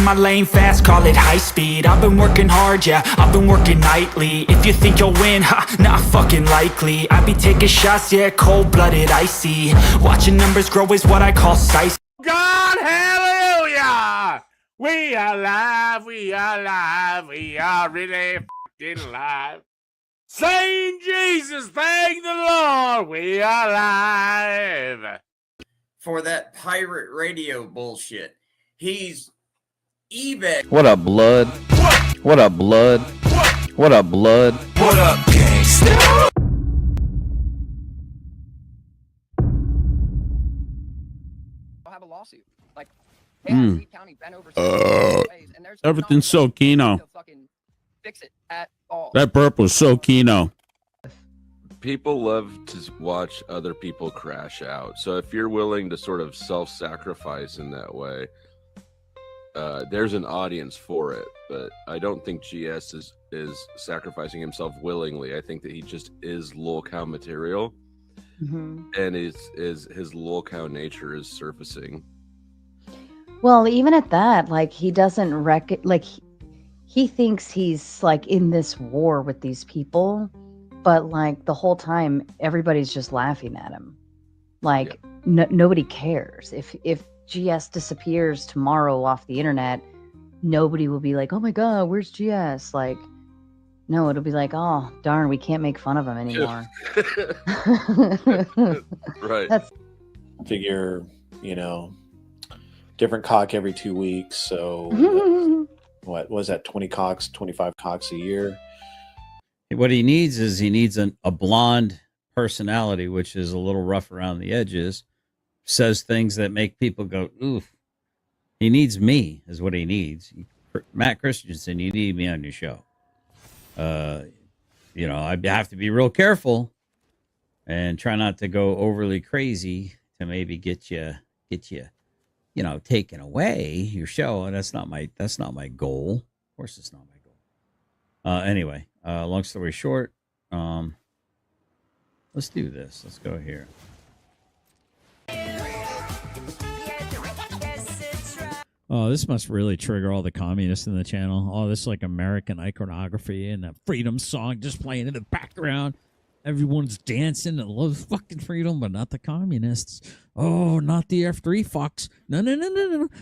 in my lane fast, call it high speed. I've been working hard, yeah, I've been working nightly. If you think you'll win, ha, not fucking likely. I be taking shots, yeah, cold-blooded, icy. Watching numbers grow is what I call size. God, hallelujah! We are alive, we are alive, we are really fucking alive. Saying Jesus, thank the Lord, we are alive. For that pirate radio bullshit. He's eBay. What up, blood? What up, blood? What up, blood? What up, gangsta? I'll have a lawsuit. Like, hey, County bent over ways, and there's Everything's so keno. to fucking fix it at all. That burp was so keno. People love to watch other people crash out. So if you're willing to sort of self-sacrifice in that way, there's an audience for it. But I don't think GS is sacrificing himself willingly. I think that he just is lolcow material, and his lolcow nature is surfacing. Well, even at that, like, he doesn't he thinks he's like in this war with these people, but like the whole time everybody's just laughing at him. Like, nobody cares. If GS disappears tomorrow off the internet, nobody will be like, oh my god, where's GS? Like, no, it'll be like, oh darn, we can't make fun of him anymore. Right. That's figure, different cock every 2 weeks. So what was that? 20 cocks, 25 cocks a year. What he needs is a blonde personality, which is a little rough around the edges, says things that make people go, oof. He needs me, is what he needs. Matt Christensen, you need me on your show. I have to be real careful and try not to go overly crazy to maybe get you, taken away your show. And that's not my goal. Of course, it's not my goal. Anyway, long story short, let's do this. Let's go here. Oh, this must really trigger all the communists in the channel. Oh, this is like American iconography and a freedom song just playing in the background. Everyone's dancing and loves fucking freedom, but not the communists. Oh, not the F3 fucks. No.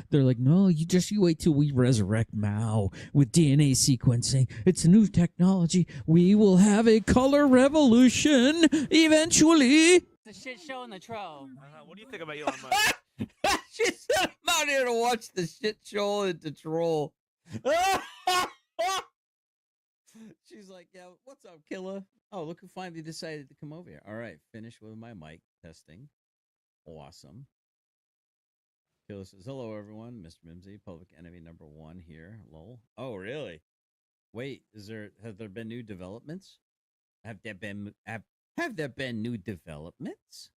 They're like, no, you wait till we resurrect Mao with DNA sequencing. It's a new technology. We will have a color revolution eventually. The shit show in the tro. What do you think about Elon Musk? She said, I'm out here to watch the shit show and to troll. She's like, yeah, what's up, killer? Oh, look who finally decided to come over here. All right, finish with my mic testing. Awesome. Killer says, hello, everyone. Mr. Mimsy, public enemy number 1 here. Lol. Oh, really? Wait, have there been new developments? Have there been new developments?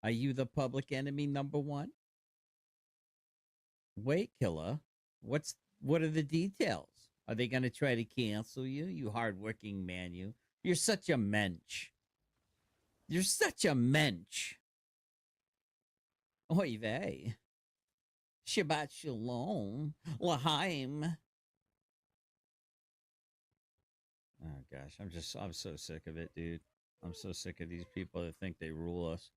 Are you the public enemy number 1? Wait, killer. What are the details? Are they going to try to cancel you? You hardworking man, you. You're such a mensch. You're such a mensch. Oy vey. Shabbat shalom. L'chaim. Oh, gosh. I'm so sick of it, dude. I'm so sick of these people that think they rule us.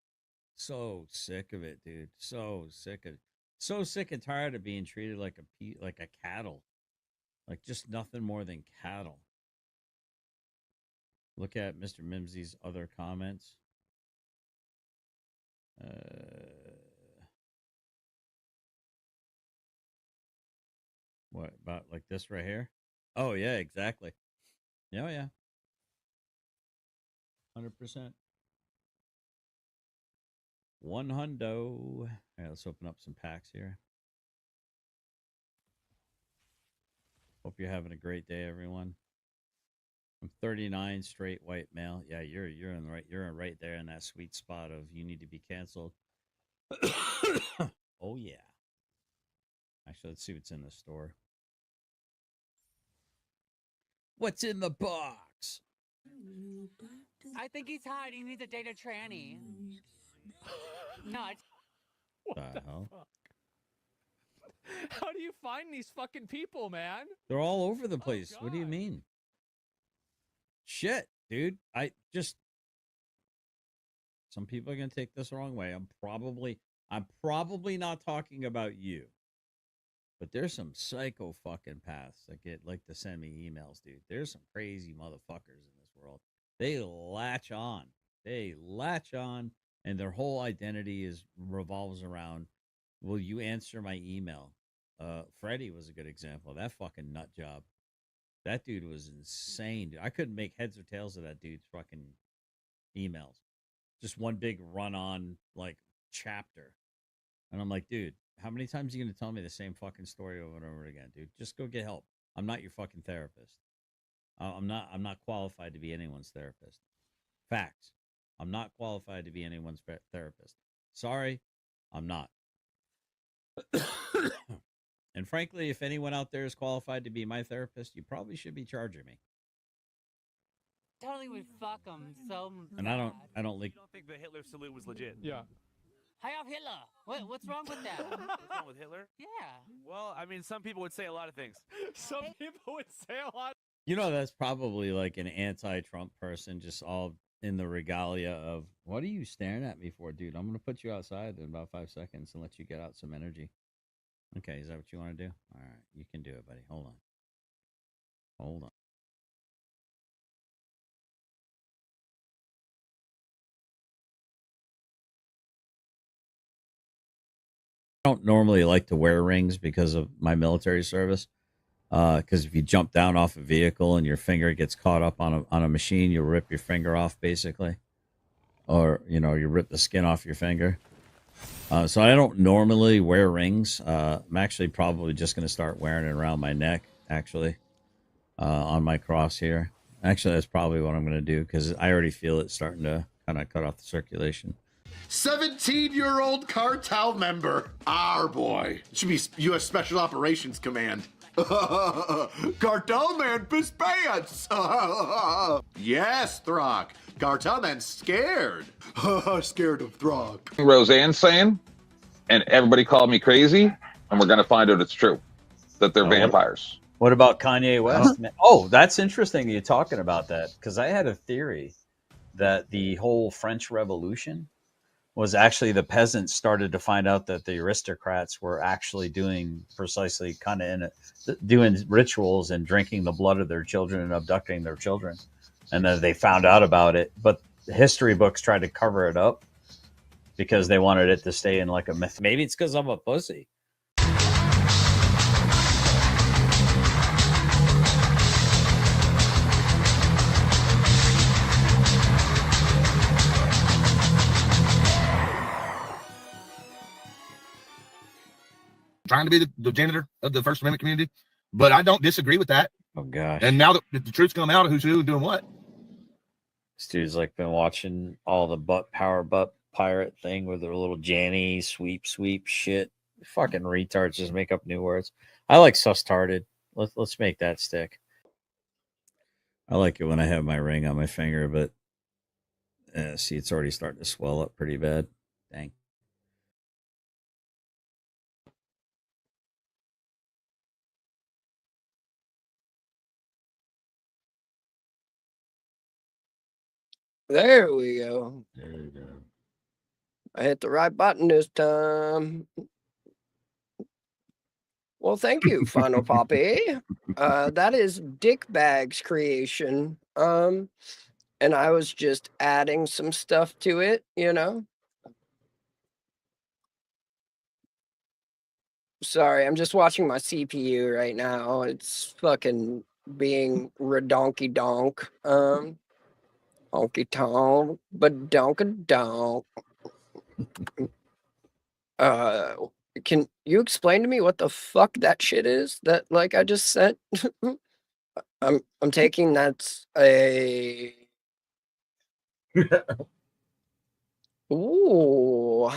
So sick of it, dude. So sick of it. So sick and tired of being treated like a cattle. Like just nothing more than cattle. Look at Mr. Mimsy's other comments. What about like this right here? Oh yeah, exactly. Yeah. 100%. 100. All right, let's open up some packs here. Hope you're having a great day, everyone. I'm 39, straight white male. Yeah, you're right there in that sweet spot of you need to be canceled. Oh yeah. Actually, let's see what's in the store. What's in the box? I think he's hot. He needs a date a tranny. No, What the hell? How do you find these fucking people, man? They're all over the place. What do you mean? Shit, dude. Some people are gonna take this the wrong way. I'm probably not talking about you. But there's some psycho fucking paths that get like to send me emails, dude. There's some crazy motherfuckers in this world. They latch on. And their whole identity revolves around, will you answer my email? Freddie was a good example. That fucking nut job. That dude was insane. Dude. I couldn't make heads or tails of that dude's fucking emails. Just one big run-on like chapter. And I'm like, dude, how many times are you gonna tell me the same fucking story over and over again, dude? Just go get help. I'm not your fucking therapist. I'm not qualified to be anyone's therapist. Facts. I'm not qualified to be anyone's therapist. Sorry, I'm not. And frankly, if anyone out there is qualified to be my therapist, you probably should be charging me. Totally would fuck them so And I don't like. I don't think the Hitler salute was legit. Yeah. Hi, I'm Hitler. What's wrong with that? What's wrong with Hitler? Yeah. Well, I mean, some people would say a lot of things. Some people would say a lot. You know, that's probably like an anti-Trump person, just all in the regalia of, what are you staring at me for, dude? I'm going to put you outside in about 5 seconds and let you get out some energy. Okay, is that what you want to do? All right, you can do it, buddy. Hold on. I don't normally like to wear rings because of my military service. Because if you jump down off a vehicle and your finger gets caught up on a machine, you'll rip your finger off, basically. Or, you rip the skin off your finger. So I don't normally wear rings. I'm actually probably just going to start wearing it around my neck, actually, on my cross here. Actually, that's probably what I'm going to do, because I already feel it starting to kind of cut off the circulation. 17-year-old cartel member. Our boy. It should be U.S. Special Operations Command. Cartel man piss pants. Yes, Throck. Cartel man scared. Scared of Throck. Roseanne's saying, and everybody called me crazy, and we're going to find out it's true, that they're vampires. What about Kanye West? Oh, that's interesting you're talking about that, because I had a theory that the whole French Revolution was actually the peasants started to find out that the aristocrats were actually doing precisely doing rituals and drinking the blood of their children and abducting their children. And then they found out about it. But the history books tried to cover it up because they wanted it to stay in like a myth. Maybe it's because I'm a pussy. Trying to be the janitor of the First Amendment community, but I don't disagree with that. Oh gosh! And now that the truth's come out of who's who doing what, this dude's like been watching all the power butt pirate thing with their little Janny sweep shit. Fucking retards just make up new words. I like sus-tarded. Let's make that stick. I like it when I have my ring on my finger, but see, it's already starting to swell up pretty bad. Dang. There we go. There you go. I hit the right button this time. Well, thank you, Final Poppy. That is Dick Bag's creation. And I was just adding some stuff to it, Sorry, I'm just watching my CPU right now. It's fucking being redonky donk. Honky tonk, but donk donk. Can you explain to me what the fuck that shit is that I just sent? I'm taking that's a ooh.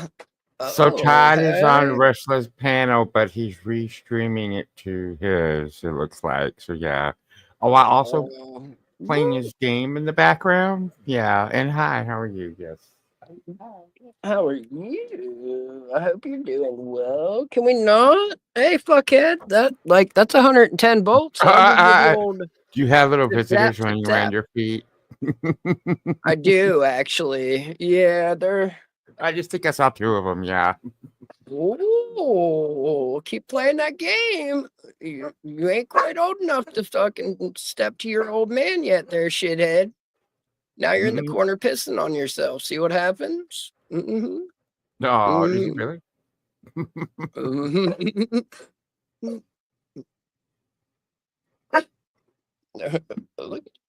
So Todd is on Wrestler's panel, but he's restreaming it to his, it looks like. So yeah. Oh, I also playing his game in the background. Yeah. And hi, how are you? Yes. How are you? I hope you're doing well. Can we not? Hey, fuckhead. That's 110 volts. I'll give you the old. Do you have little tap, visitors tap, running tap. around your feet? I do actually. Yeah, they're. I just think I saw 2 of them. Yeah. Ooh, keep playing that game. You ain't quite old enough to fucking step to your old man yet, there, shithead. Now you're in the corner pissing on yourself. See what happens? Mm-hmm. No, is it really?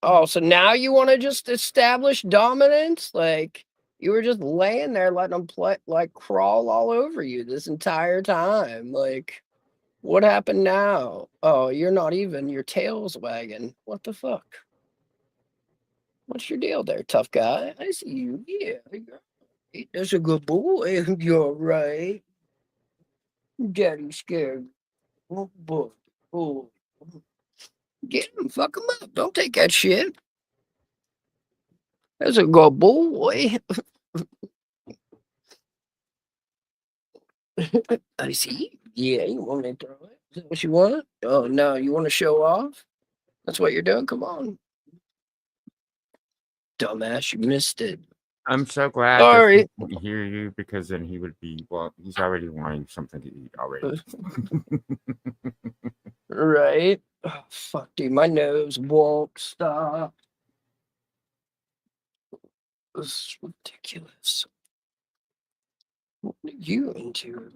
Oh, so now you want to just establish dominance? Like you were just laying there letting them play, like crawl all over you this entire time. Like, what happened now? Oh, you're not even. Your tail's wagging. What the fuck? What's your deal there, tough guy? I see you. Yeah, that's a good boy. You're right. Daddy's scared. Oh boy. Oh. Get him, fuck him up. Don't take that shit. That's a good boy. I see. Yeah, you want me to throw it? Is that what you want? Oh no, you want to show off? That's what you're doing? Come on. Dumbass, you missed it. I'm so glad Sorry. that he didn't hear you, because then he would be, well, he's already wanting something to eat already. Right? Oh, fuck, dude, my nose won't stop. This is ridiculous. What are you into?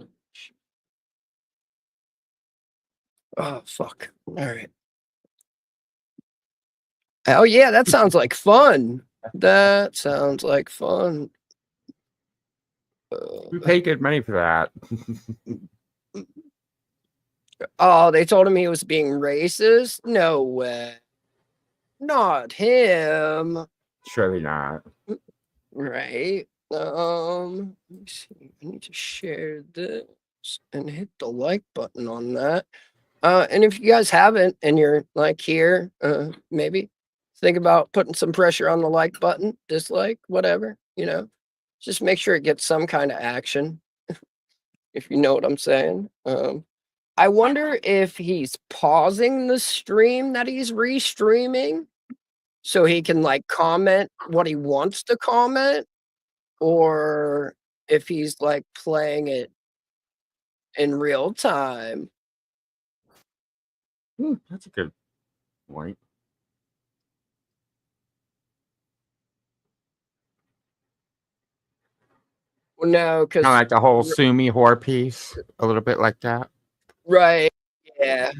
Oh, fuck. All right. Oh, yeah, that sounds like fun. That sounds like fun. We pay good money for that. Oh, they told him he was being racist? No way. Not him. Surely not. Right. Let me see. I need to share this and hit the like button on that. And if you guys haven't and you're like here, maybe think about putting some pressure on the like button, dislike, whatever, just make sure it gets some kind of action. If you know what I'm saying. I wonder if he's pausing the stream that he's restreaming so he can like comment what he wants to comment, or if he's like playing it in real time. That's a good point. Well, no, because Kind of like the whole Sue Me whore piece, a little bit like that. right, yeah.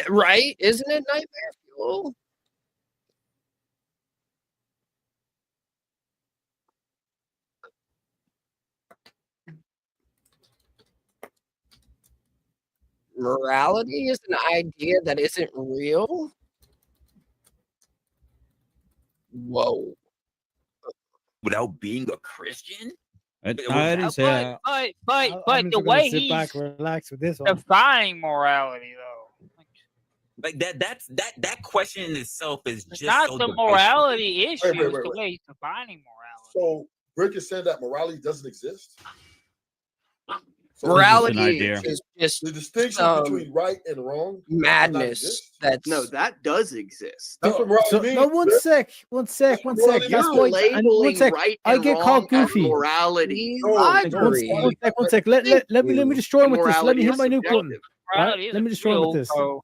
Right? Isn't it Nightmare Fuel? Morality is an idea that isn't real? Whoa. Without being a Christian? I didn't say that. I'm the just gonna way sit he's back, relax with this one. defining morality, though. Like that question in itself is just Not so the divisive. morality issue, Wait, it's wait, the wait. way he's defining morality. So Rick is saying that morality doesn't exist. So Morality idea. is just the distinction between right and wrong does not madness. exist. That's No, that does exist. That's what morality So, means. no, one sec. One sec. You're That's why. One Labeling sec. right I and get wrong called as goofy. morality. One sec. Let me destroy him with this. Let me hit my nuke button. Morality Right? Let me isn't destroy him with real, this. so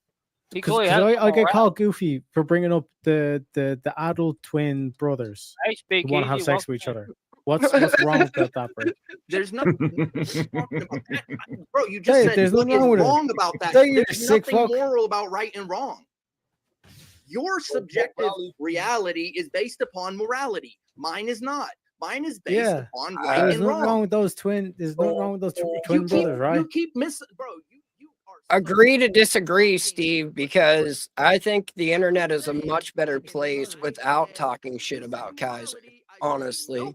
he Because clearly has no I get morality. called goofy for bringing up the adult twin brothers Hey, speak who want to have easy, sex welcome with each other. What's wrong with that, Rick? There's nothing talking about that. Bro, you Say just it, said there's what nothing is wrong with it. wrong about that. Say you're There's sick nothing fuck. moral about right and wrong. Your subjective reality is based upon morality. Mine is not. Mine is based Yeah. upon right There's and nothing wrong. wrong with those twin. There's nothing wrong with those twin brothers, right? You keep bro. Agree to disagree, Steve, because I think the internet is a much better place without talking shit about Kaiser. Honestly.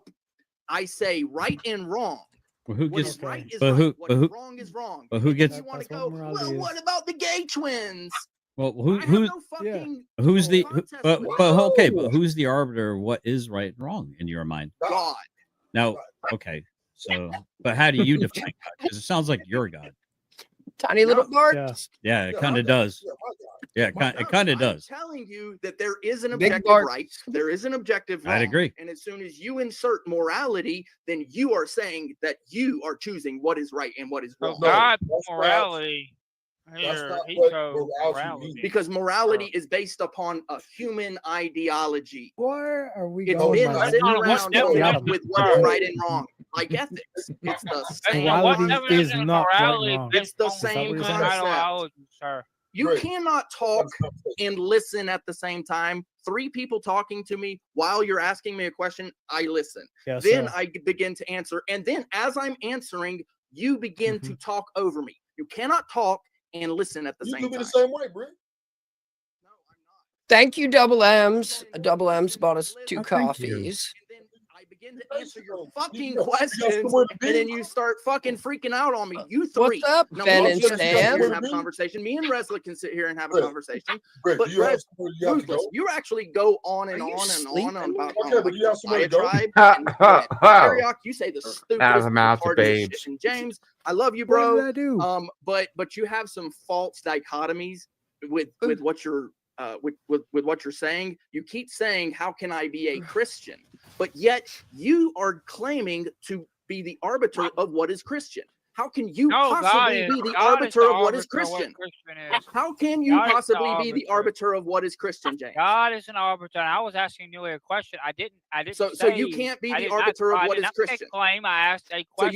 I say right and wrong. Well, who What gets? is right is But right. who? What But is who? wrong is wrong. But who gets? You want to go? Well, what about the gay twins? Well, who's the? But okay, but who's the arbiter of what is right and wrong in your mind? God. Now, Okay, so but how do you define God? Because it sounds like you're God. Tiny little barks. Yeah, it kind of does. Yeah, it kind of does. I'm telling you that there is an Big objective bark. right. There is an objective wrong. I'd agree. And as soon as you insert morality, then you are saying that you are choosing what is right and what is wrong. God, that's not- morality. That's Here, not he what chose morality morality. means. Because morality is based upon a human ideology. Where are we It's going? been man? sitting not what around definition toying with of what is morality. right and wrong, like ethics. It's the same. Morality concept. is not right and morality wrong. It's the Is that same what you're saying? concept. Ideology, sir. You Great. cannot talk and listen at the same time. 3 people talking to me while you're asking me a question, I listen. Yes, Then sir. I begin to answer. And then as I'm answering, you begin to talk over me. You cannot talk and listen at the You same could be time. the same way, Brent. Thank you, Double M's. Double M's bought us 2 Oh, thank you. coffees. And then I begin to answer your fucking You got questions, somewhere to and then be. you start fucking freaking out on me. You What's 3. up, Now, Ben we and can sit here Sam? and have a conversation. Me and Resla can sit here and have a Great. conversation. Great. But Do you have Res, somewhere you have to Ruthless, go? you actually go on and Are you on and sleeping? on about Okay, but you have somewhere to go? diatribe and Teriyaki, you say the stupidest, mouth of retardedest babes. shit. And James, I love you, What did bro. I do? But you have some false dichotomies with what you're with what you're saying. You keep saying, how can I be a Christian? But yet you are claiming to be the arbiter of what is Christian. How can you No, possibly be the arbiter of what is Christian? How can you God is the possibly be the arbiter. arbiter of what is Christian, James? God is an arbiter. And I was asking you a question. I didn't. So say, you can't be I the did not- arbiter of I what did is not make a Christian. claim. I asked a So question.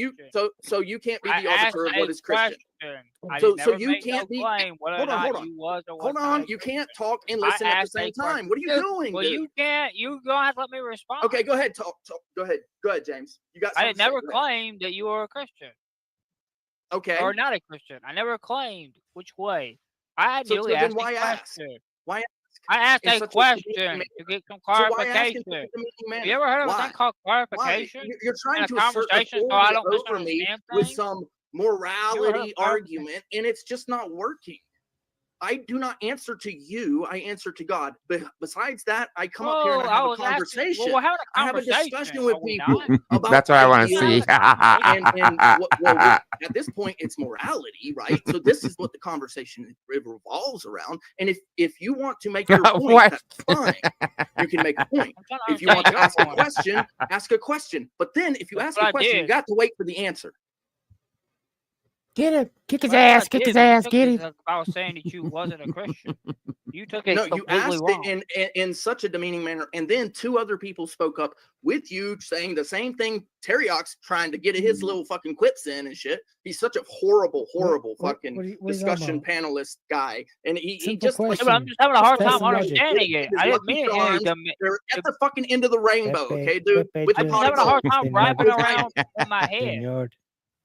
you can't be I the arbiter asked of a what is Christian. question. I So never you made can't no be. claim whether Hold or on, not hold on. you was or was Hold not on. a You Christian. can't talk and I listen at the asked a same question. time. What are you doing, Well, dude? you can't. You don't have to let me respond. Okay, go ahead. Talk. Go ahead. Go ahead, James. You got. I something to say. never Go ahead. claimed that you were a Christian Okay. or not a Christian. I never claimed which way. I So merely then asked why a ask? question. Why ask? I asked in a such a demeaning question manner? to get some So why ask in clarification. such a demeaning manner? Have you ever heard of a Why? thing called Why? clarification? You're In trying a to assert conversation so I authority don't over me misunderstand with things? some You ever heard morality of argument, and it's just not working. I do not answer to you. I answer to God. But besides that, I come up here and I have a conversation. we're having a I have a conversation. discussion with Are we people not? about That's what I want to ideas see. and at this point it's morality, right? So this is what the conversation revolves around. And if you want to make your point, What? that's fine. You can make a point. I'm trying to If you want to understand ask a your point. question, ask a question. But then if you That's ask what a I question, you did. got to wait for the answer. Get him. Kick his That's what I ass. Kick did. his You ass. took Get it him. as I was saying that you wasn't a Christian. You took it No, you completely asked wrong. it in such a demeaning manner, and then 2 other people spoke up with you saying the same thing. Teriyak's trying to get his little fucking quips in and shit. He's such a horrible fucking what are you talking discussion about? panelist guy, and he Simple just like Yeah, but I'm just having a hard Test time some logic. understanding it. I didn't mean it in any they're at the fucking end of the rainbow, okay, dude? Pepe With the I'm just just having a hard time Senor, wrapping Okay. around in my head. Senor,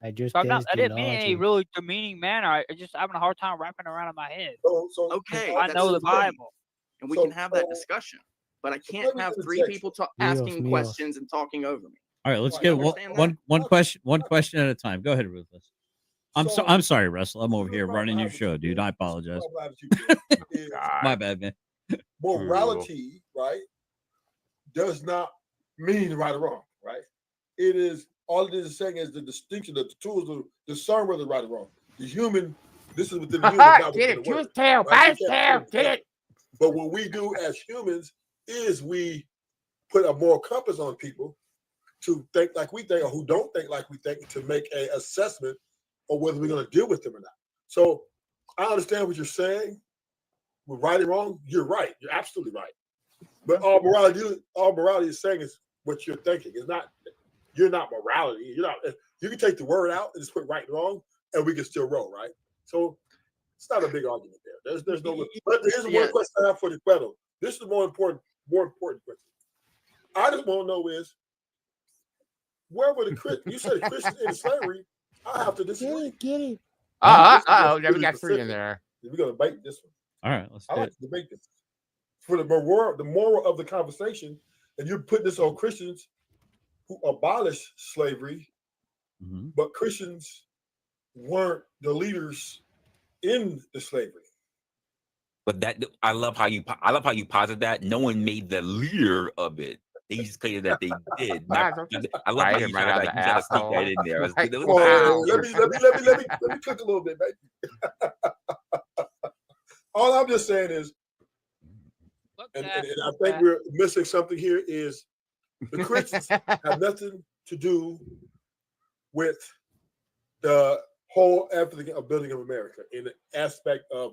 I just So I'm not, tested I didn't mean it in any logic. really demeaning manner. I just having a hard time wrapping around in my head. So Okay, I that's know the fine, Bible. and we So, can have that discussion. But I can't let me have 3 interject. people Dios asking míos. questions and talking over me. All right, let's Right, get you one, understand one question at a time. Go ahead, Ruthless. So- I'm sorry, Russell. I'm over No here problem. running I your have show, what dude. you I do. apologize. I'm glad that you did. Is My bad, man. morality, right, does not mean right or wrong, right? It is all it is saying is the distinction, the tools to discern whether right or wrong. The human, this is within the human, not Get within it. the word. Choose tail. Right? Bite You his can't tail. Get it. But what we do as humans is we put a moral compass on people to think like we think or who don't think like we think to make an assessment of whether we're going to deal with them or not. So I understand what you're saying. With right and wrong, you're right. You're absolutely right. But all morality is saying is what you're thinking. It's not. You're not morality. You're not. You can take the word out and just put right and wrong, and we can still roll, right? So it's not a big argument there. There's no. But there's one question I have for the Queto. This is the more important question. I just want to know is where were the Christians? You said Christians in slavery. I have to disagree. Get it. This is Oh, really we got 3 in specific. there. We're gonna debate this one. All right, let's I do like it. to debate this for the moral of the conversation, and you put this on Christians who abolished slavery, but Christians weren't the leaders in the slavery. But that I love how you posit that. No one made the leader of it. They just claimed that they did. I love how Bite you him right try out to the like, sneak asshole. that in there. Like, It was wow. Let me cook a little bit, baby. All I'm just saying is, and I think we're missing something here, is the Christians have nothing to do with the whole everything of building of America in the aspect of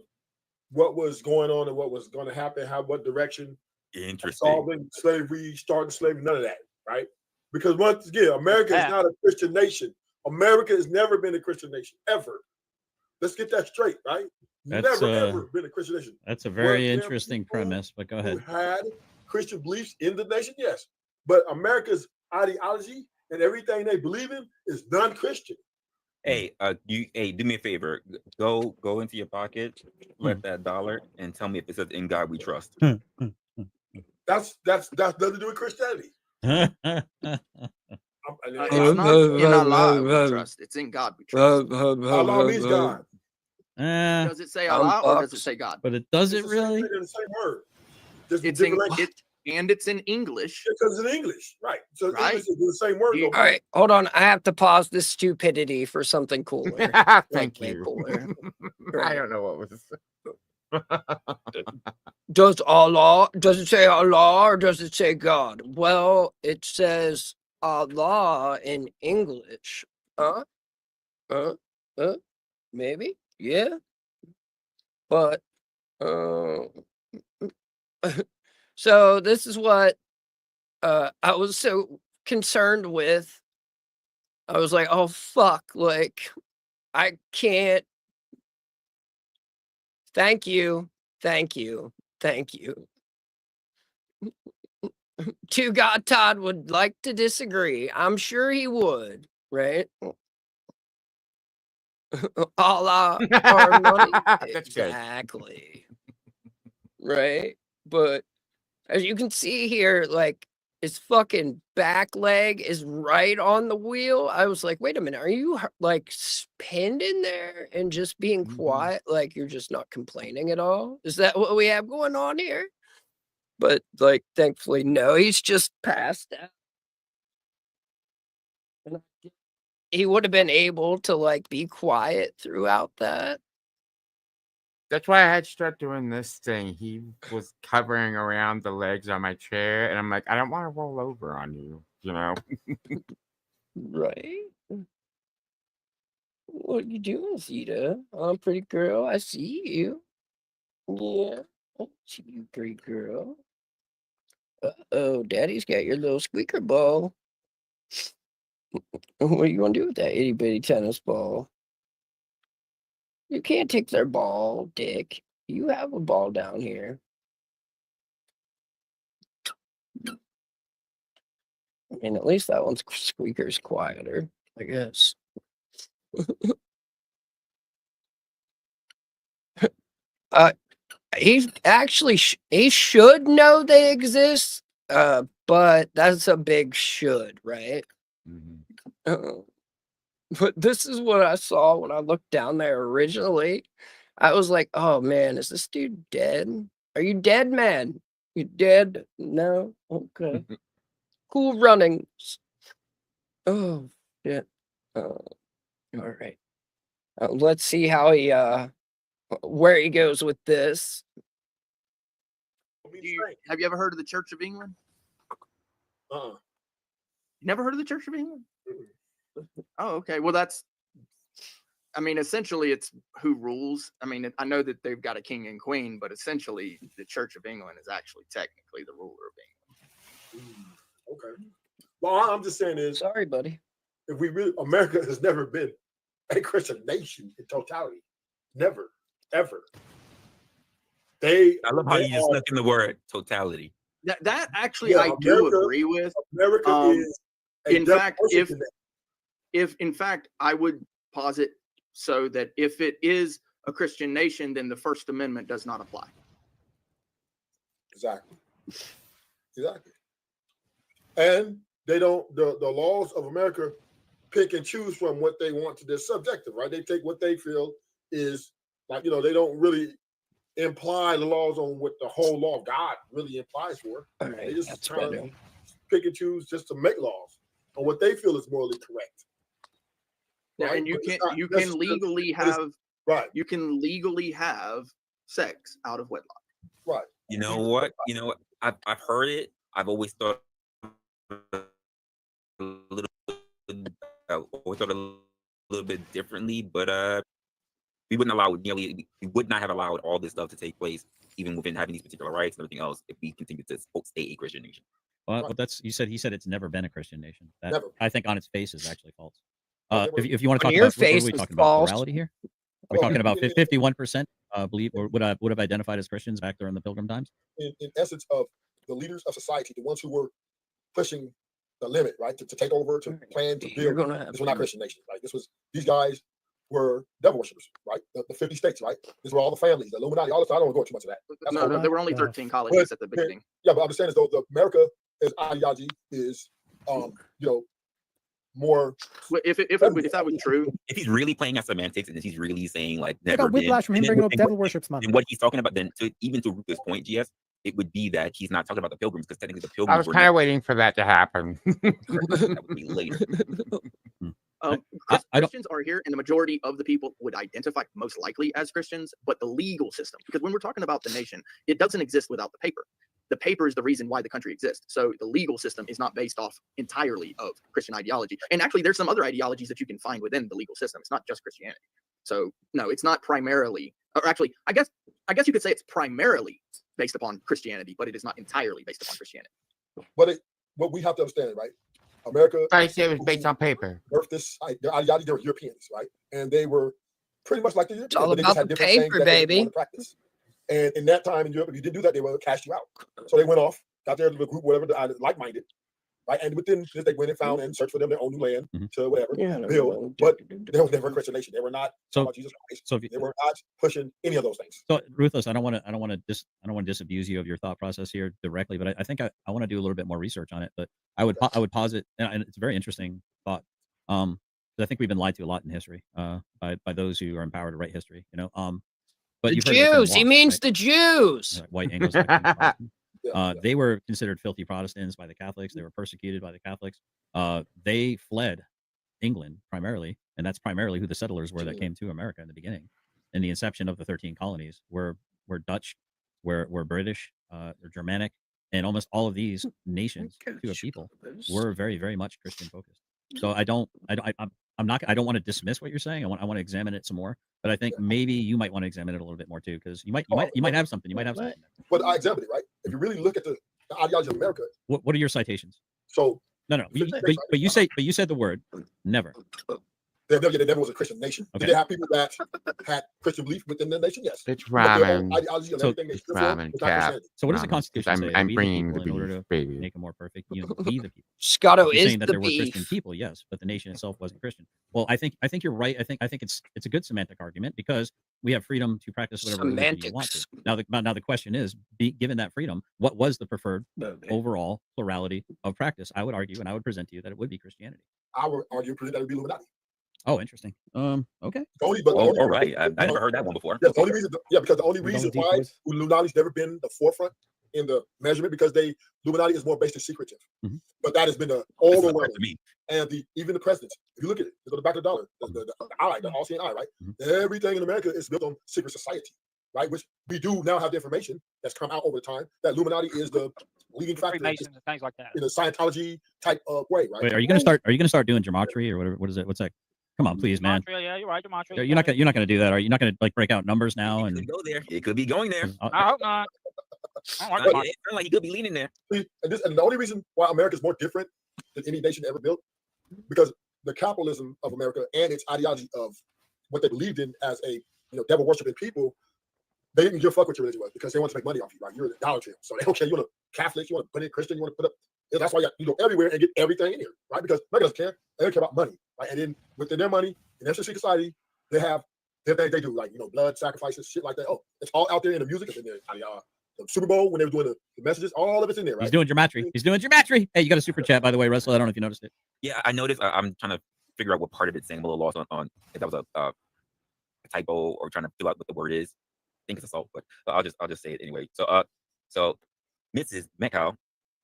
what was going on and what was going to happen, what direction. Interesting. Solving slavery, starting slavery, none of that, right? Because once again, America is not a Christian nation. America has never been a Christian nation, ever. Let's get that straight, right? That's, Never, ever been a Christian nation. That's a very interesting premise, but go ahead. Who had Christian beliefs in the nation, yes. But America's ideology and everything they believe in is non-Christian. Hey, do me a favor. Go into your pocket, let that $1, and tell me if it says "In God We Trust." That's nothing to do with Christianity. It's not in Allah we trust. It's in God we trust. Allah means God. Does it say Allah or does it say God? But it doesn't It's really. the same word. Just It's different in language. and it's in English. Because it's in English, right? So Right. English is the same word. All right, hold on. I have to pause this stupidity for something cooler. Thank Way you. Cooler. I don't know what was. Does it say Allah or does it say God? Well, it says Allah in English. Maybe, yeah. But so this is what I was so concerned with. I was like, oh fuck, like I can't. Thank you. To God, Todd would like to disagree. I'm sure he would, right? Allah, our money. That's good. Exactly. Right? But as you can see here, like his fucking back leg is right on the wheel. I was like, wait a minute, are you like pinned in there and just being quiet? Like you're just not complaining at all? Is that what we have going on here? But like, thankfully, no, he's just passed out. And he would have been able to like be quiet throughout that. That's why I had to start doing this thing. He was covering around the legs on my chair, and I'm like, I don't want to roll over on you, you know? Right? What are you doing, Zeta? I'm pretty girl. I see you. Yeah, I see you, great girl. Uh-oh, Daddy's got your little squeaker ball. What are you gonna do with that itty bitty tennis ball? You can't take their ball, Dick. You have a ball down here. I mean, at least that one's squeaker's quieter, I guess. He's actually he should know they exist, but that's a big should, right? But this is what I saw when I looked down there originally. I was like, oh man, is this dude dead? Are you dead, man? You dead? No? Okay. Cool runnings. Oh, shit. All right. Let's see how he, where he goes with this. Have you ever heard of the Church of England? You never heard of the Church of England? Oh, okay. Well, I mean, essentially, it's who rules. I mean, I know that they've got a king and queen, but essentially, the Church of England is actually technically the ruler of England. Okay. Well, all I'm just saying is, sorry, buddy. If we really, America has never been a Christian nation in totality. Never, ever. I love how you just stuck in the word totality. That actually, I do agree with. America is. In fact, if in fact, I would posit so that if it is a Christian nation, then the First Amendment does not apply. Exactly. And they don't. The laws of America pick and choose from what they want to. They're subjective, right? They take what they feel is like, they don't really imply the laws on what the whole law of God really implies for. All right, They just that's kind better. of pick and choose just to make laws on what they feel is morally correct. Yeah, and you can legally have you can legally have sex out of wedlock. Right. You know what? I've heard it. I've always thought a little bit differently, but we wouldn't allow we would not have allowed all this stuff to take place, even within having these particular rights and everything else, if we continue to stay a Christian nation. Well, that's he said it's never been a Christian nation. That Never. I think on its face is actually false. If you want to talk about what are we talking about false. plurality here? We're talking about 51% believe or would have identified as Christians back during the Pilgrim times. In essence of the leaders of society, the ones who were pushing the limit, right, to take over, to plan, to build. This was not Christian nation, right? These guys were devil worshippers, right? The 50 states, right? These were all the families, the Illuminati, all this. I don't want to go into too much of that. No, there were only 13 colonies at the beginning. Yeah, but I'm just saying, though, the America's ideology is, more. If that was true, if he's really playing at semantics and if he's really saying like I got whiplash from him bringing up devil worships, man. And what he's talking about, then even to Rufus' point, GS, it would be that he's not talking about the Pilgrims because technically the Pilgrims. I was kind of waiting for that to happen. That would be later. Christians are here, and the majority of the people would identify most likely as Christians, but the legal system, because when we're talking about the nation, it doesn't exist without the paper. The paper is the reason why the country exists. So the legal system is not based off entirely of Christian ideology. And actually, there's some other ideologies that you can find within the legal system. It's not just Christianity. So no, it's not primarily, or actually, I guess you could say it's primarily based upon Christianity, but it is not entirely based upon Christianity. What we have to understand, right? America. I say it was based on paper. Their ideology, they were Europeans, right? And they were pretty much like the Europeans. It's all about the paper, baby. And in that time in Europe, if you didn't do that, they would cast you out. So they went off, got their little group, whatever, like-minded, right? And within this, they went and found and searched for them their own new land to whatever build. But they were never a Christian nation. They were not about Jesus Christ. They were not pushing any of those things. So Ruthless, I don't want to disabuse you of your thought process here directly, but I think I want to do a little bit more research on it. But I would posit, and it's a very interesting thought. I think we've been lied to a lot in history by those who are empowered to write history. But the Jews. He means right? The Jews. White Anglo. They were considered filthy Protestants by the Catholics. They were persecuted by the Catholics. They fled England primarily, and that's primarily who the settlers were that came to America in the beginning. In the inception of the 13 colonies, were Dutch, were British, were Germanic, and almost all of these nations, to a people, were very, very much Christian focused. So I don't want to dismiss what you're saying. I want to examine it some more. But I think maybe you might want to examine it a little bit more too, because you might have something. You might have something. But I examined it, right? If you really look at the ideology of America. What are your citations? So no. But you said the word never. There never was a Christian nation. Okay. Did they have people that had Christian belief within the nation? Yes. It's ramen. So what does the Constitution say? I'm bringing the beef, baby. Make it more perfect. Be the people. Scotto is saying that there were Christian people, yes, but the nation itself wasn't Christian. Well, I think you're right. I think it's a good semantic argument because we have freedom to practice whatever religion you want to. Now the question is, given that freedom, what was the preferred overall plurality of practice? I would argue, and I would present to you that it would be Christianity. I would argue that it would be Illuminati. Oh, interesting. Okay. All right. I never heard that one before. Yeah, because the only reason why Illuminati's never been the forefront in the measurement because Illuminati is more based in secretive. But that has been the overwhelming. And even the presidents, if you look at it, go back to the dollar, the eye, the all-seeing eye, right? Everything in America is built on secret society, right? Which we do now have the information that's come out over time that Illuminati is the leading factor things like that in a Scientology type of way, right? Wait, are you gonna start doing gematria or whatever? What is it? What's that? Come on, please, man. Yeah, you're right. You're not gonna do that, are you? You're not gonna like break out numbers now and go there. It could be going there. I hope not. It sounds like he could be leaning there. And the only reason why America is more different than any nation ever built, because the capitalism of America and its ideology of what they believed in as a devil worshiping people, they didn't give a fuck what your religion was because they want to make money off you, right? You're an idolater, so they don't care. You want a Catholic, you want to put in Christian, you want to put up. That's why you go everywhere and get everything in here, right? Because America doesn't care. They don't care about money, right? And then within their money, in their secret society, they have their things they do, like blood sacrifices, shit like that. Oh, it's all out there in the music. It's in there. The Super Bowl when they were doing the messages, all of it's in there, right? He's doing gematria. Hey, you got a super chat, by the way, Russell. I don't know if you noticed it. Yeah, I noticed. I'm trying to figure out what part of it's saying. I'm a little lost on if that was a typo or trying to figure out what the word is. I think it's assault, but I'll just say it anyway. So Mrs. Mekau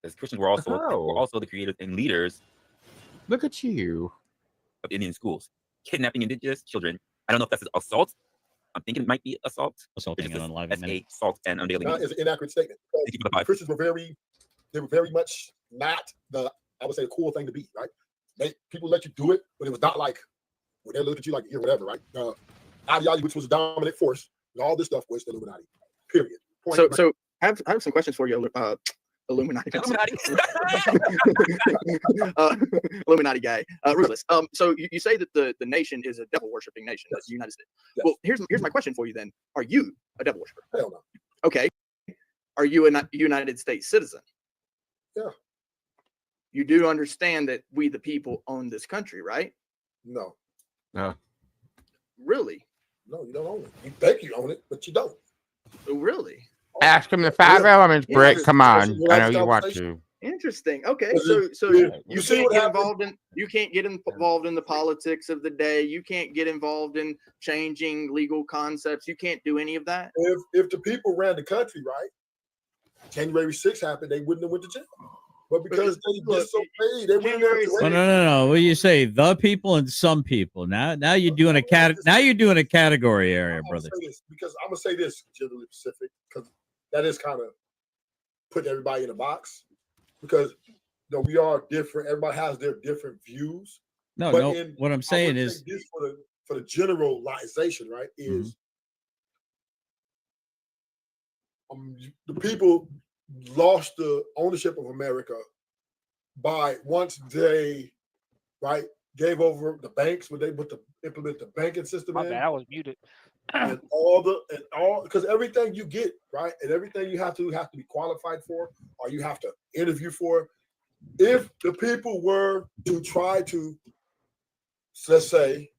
As Christians, we're also Oh. the creators and leaders. Look at you. Of Indian schools, kidnapping indigenous children. I don't know if that's assault. I'm thinking it might be assault. Assaulting an unalive S.A. assault and unveiling. It's an inaccurate statement. Thank you for the five. Christians were very much not the, I would say, the cool thing to be, right? People let you do it, but it was not like, when they look at you like you're whatever, right? Ideology, which was a dominant force, and all this stuff was the Illuminati. Period. Point So I have some questions for you, Illuminati. Illuminati guy, ruthless. So you say that the nation is a devil worshipping nation, that's the United States. Yes. Well, here's my question for you then: are you a devil worshiper? Hell no. Okay. Are you a United States citizen? Yeah. You do understand that we the people own this country, right? No. No. Really? No, you don't own it. You think you own it, but you don't. Really? Ask him the five elements, Brick. Come on. I know you want to. Interesting. Okay, Because so you see can't what get happened? involved in involved in the politics of the day. You can't get involved in changing legal concepts. You can't do any of that. If the people ran the country, right, January 6th happened, they wouldn't have went to jail. But because they disobeyed, they went there. No. What do you say? The people and some people. Now you're doing a category area, brother. Because I'm gonna say this generally specific, because that is kind of putting everybody in a box. Because we are different. Everybody has their different views. No. What I'm saying is this for the generalization, right? Is the people lost the ownership of America by once they gave over the banks when they implement the banking system in. I was muted. And because everything you get, right, and everything you have to be qualified for, or you have to interview for. If the people were to try to, let's say,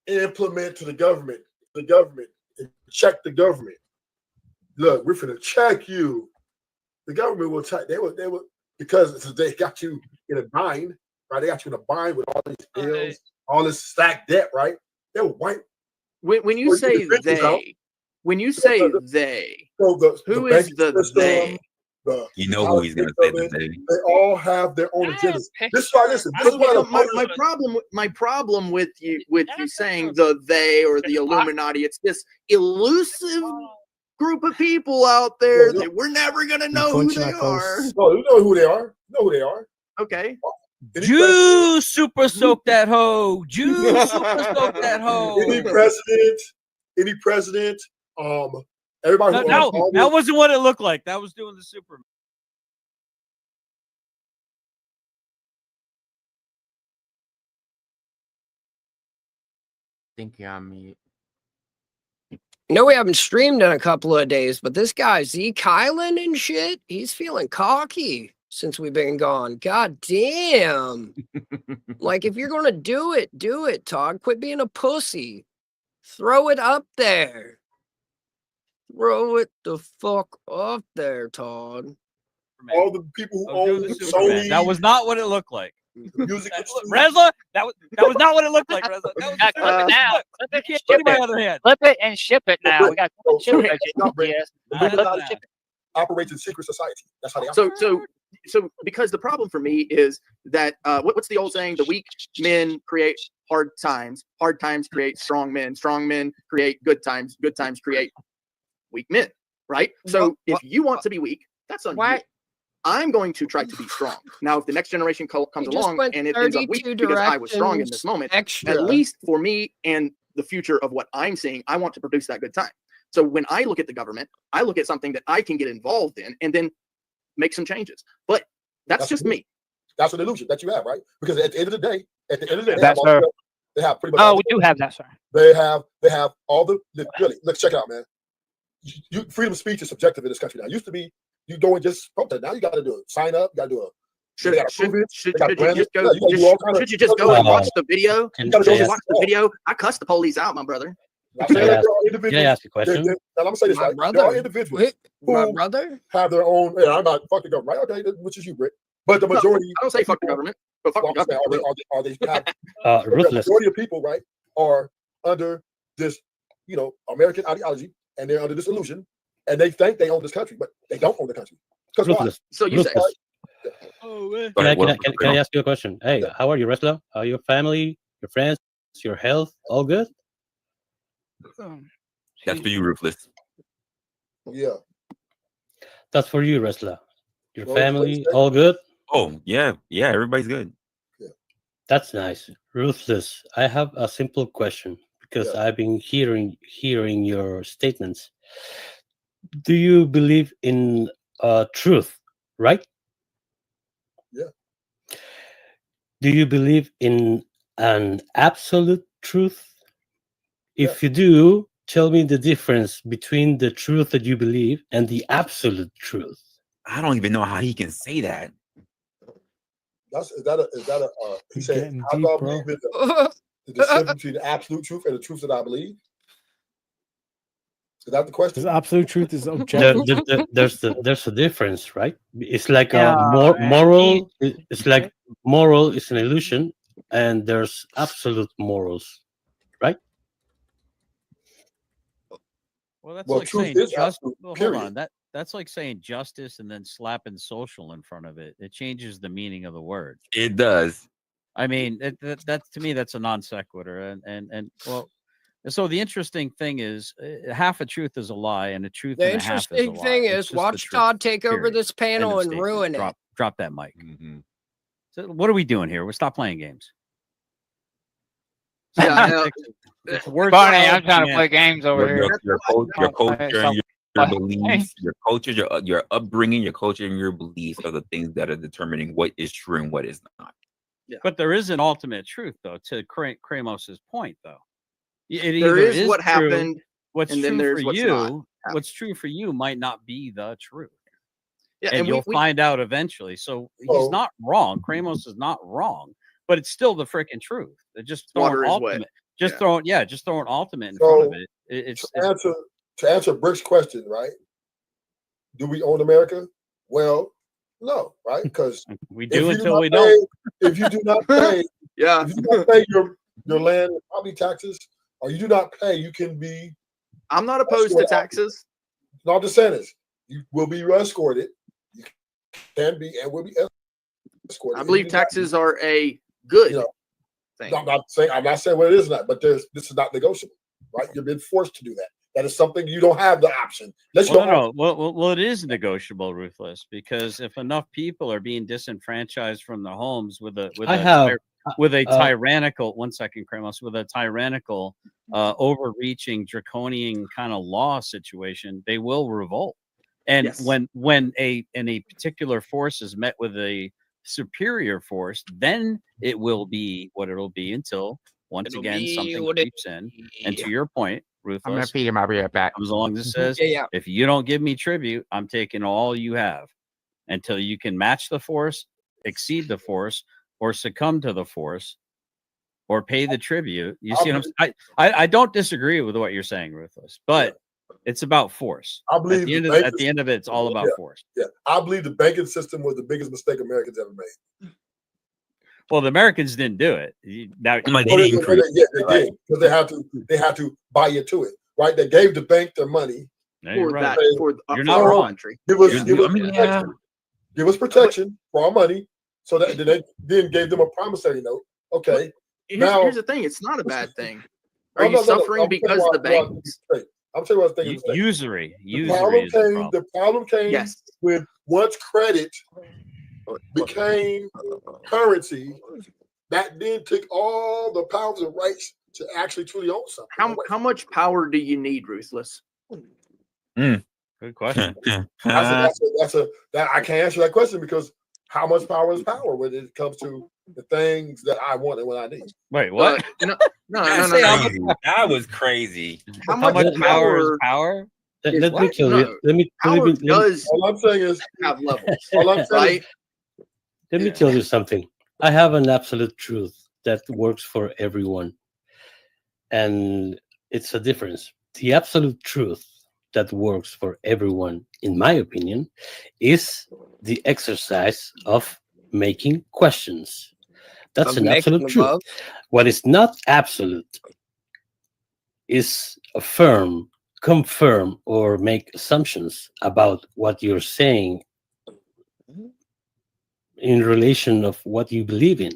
implement to the government, and check the government. Look, we're finna check you. The government will check. They would because they got you in a bind, right? They got you in a bind with all these bills, all this stacked debt, right? They will wipe. When you say they, who is the they? You know who he's gonna say the they. They all have their own agendas. This is why. Listen, this is why my problem with you saying the they or the Illuminati. It's this elusive group of people out there that we're never gonna know who they are. No, you know who they are. You know who they are. Okay. Jew super soak that hoe. Jew super soak that hoe. Any president, everybody. That wasn't what it looked like. That was doing the super. Think you're on mute. No, we haven't streamed in a couple of days, but this guy Zeke Kylan and shit, he's feeling cocky since we've been gone. God damn. Like, if you're gonna do it, Todd. Quit being a pussy. Throw it up there. Throw it the fuck up there, Todd. All the people who own Sony. That was not what it looked like. Music Reza, that was not what it looked like, Reza. Clip it now. Clip it and ship it. Clip it and ship it now. We got ship it. Operates in secret society. That's how they operate. So because the problem for me is that what's the old saying? The weak men create hard times create strong men create good times create weak men, right? So if you want to be weak, that's on you. I'm going to try to be strong. Now, if the next generation comes along and it ends up weak because I was strong in this moment, at least for me and the future of what I'm seeing, I want to produce that good time. So when I look at the government, I look at something that I can get involved in and then make some changes. But that's just me. That's an illusion that you have, right? Because at the end of the day, they have pretty much. Oh, we do have that, sir. They have all the really. Let's check it out, man. Freedom of speech is subjective in this country now. It used to be you go and just protest. Now you got to do it. Sign up. You got to do it. Should you just go and watch the video? Watch the video. I cussed the police out, my brother. Can I ask a question? And I'm gonna say this, right? There are individuals who have their own. Yeah, I'm not fuck the government, right? Okay, which is you, Britt. But the majority. I don't say fuck the government, but fuck the government. Are they ruthless? The majority of people, right, are under this, American ideology, and they're under this illusion, and they think they own this country, but they don't own the country. Ruthless. So you say. Ruthless. Can I ask you a question? Hey, how are you, wrestler? Are your family, your friends, your health, all good? That's for you, Ruthless. Yeah. That's for you, wrestler. Your Well, family, all good? Oh, yeah. Yeah, everybody's good. That's nice. Ruthless. I have a simple question because I've been hearing your statements. Do you believe in truth, right? Yeah. Do you believe in an absolute truth? If you do, tell me the difference between the truth that you believe and the absolute truth. I don't even know how he can say that. Is that a he said, getting how do deep, I bro. believe in the difference between the absolute truth and the truth that I believe? Is that the question? Because absolute truth is objective. There's a difference, right? It's like Yeah, moral. It's like moral is an illusion, and there's absolute morals, right? Well, that's Well, like truth saying is just. absolute, Well, hold period. on. That's like saying justice and then slapping social in front of it. It changes the meaning of the word. It does. I mean, that to me, that's a non sequitur. And well, so the interesting thing is, half a truth is a lie, and a truth The and a half is a interesting lie. thing It's is, just the watch truth, Todd take over period. this End panel of and statement. ruin it. Drop that mic. So what are we doing here? We're stop playing games. It's worth Barney, it. I'm trying to play games over here. Your culture and your beliefs, your culture, your upbringing, your culture, and your beliefs are the things that are determining what is true and what is not. But there is an ultimate truth, though, to Kramos's point, though. It There either is what true, happened, what's and then true there's for what's you. not What's true for you might not be the truth. Yeah, and you'll find out eventually. So he's not wrong. Kramos is not wrong, but it's still the freaking truth. They're just throwing Water is ultimate. wet. Just throwing ultimate in So, front of it. To answer Brick's question, right? Do we own America? Well, no, right? Because we do until we don't. If you do not pay, yeah, if you do not pay your land and property taxes, or you do not pay, you can be. I'm not opposed to taxes. No, I'm just saying this. You will be escorted. You can be and will be escorted. I believe taxes are a good thing. I'm not saying what it is not, but this is not negotiable, right? You're being forced to do that. That is something you don't have the option. Well, it is negotiable, Ruthless, because if enough people are being disenfranchised from their homes with a tyrannical, one second, Kramos, with a tyrannical, overreaching, draconian kind of law situation, they will revolt. And when a particular force is met with a superior force, then it will be what it'll be until once again something creeps in. And to your point, Ruthless, I'm gonna feed him. I'll be right back. comes along that says, if you don't give me tribute, I'm taking all you have until you can match the force, exceed the force, or succumb to the force, or pay the tribute. You see what I'm saying? I don't disagree with what you're saying, Ruthless, but it's about force. I believe at the end of it, it's all about force. Yeah, I believe the banking system was the biggest mistake Americans ever made. Well, the Americans didn't do it. They did because they had to buy into it, right? They gave the bank their money. No, you're right. You're not wrong. Give us protection for our money, so that they then gave them a promissory note. Okay, here's the thing: it's not a bad thing. Are you suffering because the banks? I'm telling you what I think. Usury. The problem came with once credit became currency, that then took all the powers and rights to actually truly own something. How much power do you need, Ruthless? Good question. That I can't answer that question because how much power is power when it comes to the things that I want and what I need? Wait, what? No. That was crazy. How much power is power? Let me tell you. All I'm saying is have levels. All I'm saying is, let me tell you something. I have an absolute truth that works for everyone. And it's a difference. The absolute truth that works for everyone, in my opinion, is the exercise of making questions. That's an absolute truth. What is not absolute is affirm, confirm, or make assumptions about what you're saying in relation of what you believe in.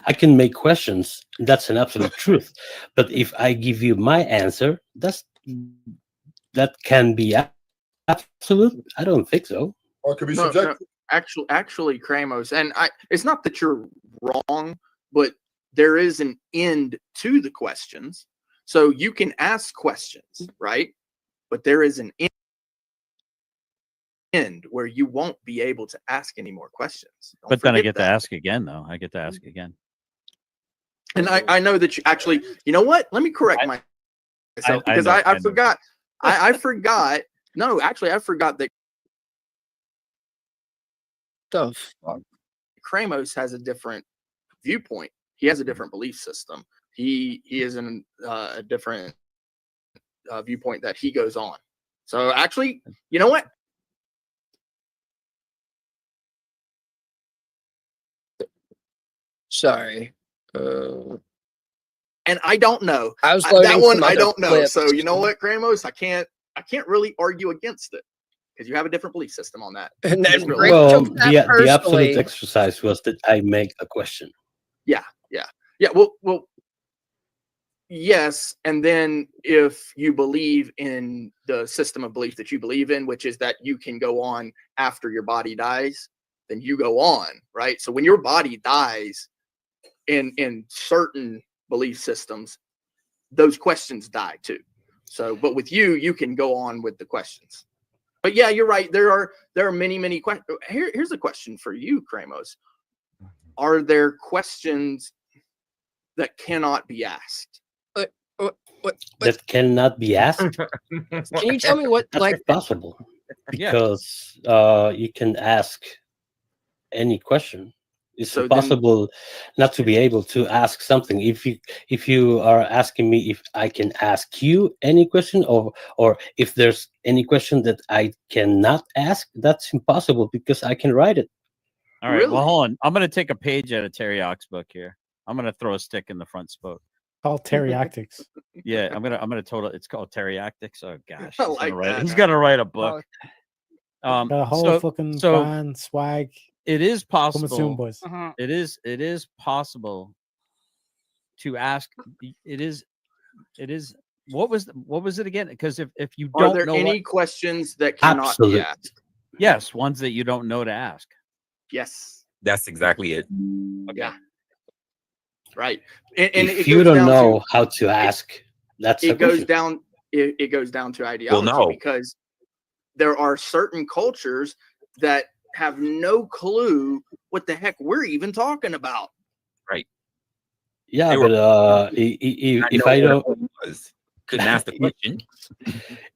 I can make questions. That's an absolute truth. But if I give you my answer, that can be absolute. I don't think so. Or it could be No, subjective. actually, Kramos, and it's not that you're wrong, but there is an end to the questions. So you can ask questions, right? But there is an end where you won't be able to ask any more questions. Don't But then I forget get that. to ask again, though. I get to ask again. And I know that you actually, you know what? Let me correct myself because I forgot. I forgot. No, actually, I forgot that Kramos has a different viewpoint. He has a different belief system. He is in a different viewpoint that he goes on. So actually, you know what? Sorry. And I don't know. I was that loading one some I other don't know. clips. So you know what, Kramos? I can't really argue against it because you have a different belief system on that. And Just then real- Well, the absolute exercise was that I make a question. Yeah. Well, yes. And then if you believe in the system of belief that you believe in, which is that you can go on after your body dies, then you go on, right? So when your body dies in certain belief systems, those questions die too. So, but with you can go on with the questions. But yeah, you're right. There are many questions. Here's a question for you, Kramos. Are there questions that cannot be asked? That cannot be asked. Can you tell me what That's possible because you can ask any question. It's So impossible not to be able to ask something. If you are asking me if I can ask you any question, or if there's any question that I cannot ask, that's impossible because I can write it. All right. Well, hold on. I'm going to take a page out of Terry Ock's book here. I'm going to throw a stick in the front spoke. Called Teriactics. Yeah, I'm gonna total. It's called Teriactics. Oh gosh, I he's like gonna write. that. He's gonna write a book. Got a whole fucking brand swag. It is possible. Coming soon, boys. It is possible to ask. It is. What was it again? Because if you Are don't there know any questions that cannot be asked? yes, ones that you don't know to ask. Yes. That's exactly it. Yeah. Right. And If it you goes don't down know how to ask, that's a it goes question. down. It goes down to ideology no. because there are certain cultures that have no clue what the heck we're even talking about. Right. Yeah, They were- but if I don't couldn't ask the question.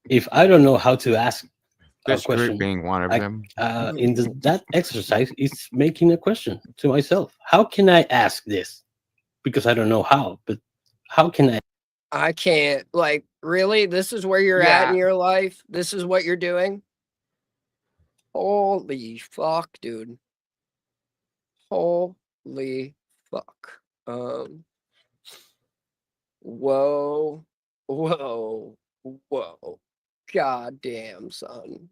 if I don't know how to ask a This group question, being one of them. that exercise is making a question to myself. How can I ask this? Because I don't know how, but how can I? I can't. Like, really? This is where you're at in your life? This is what you're doing? Holy fuck, dude. Holy fuck. Whoa. God damn, son.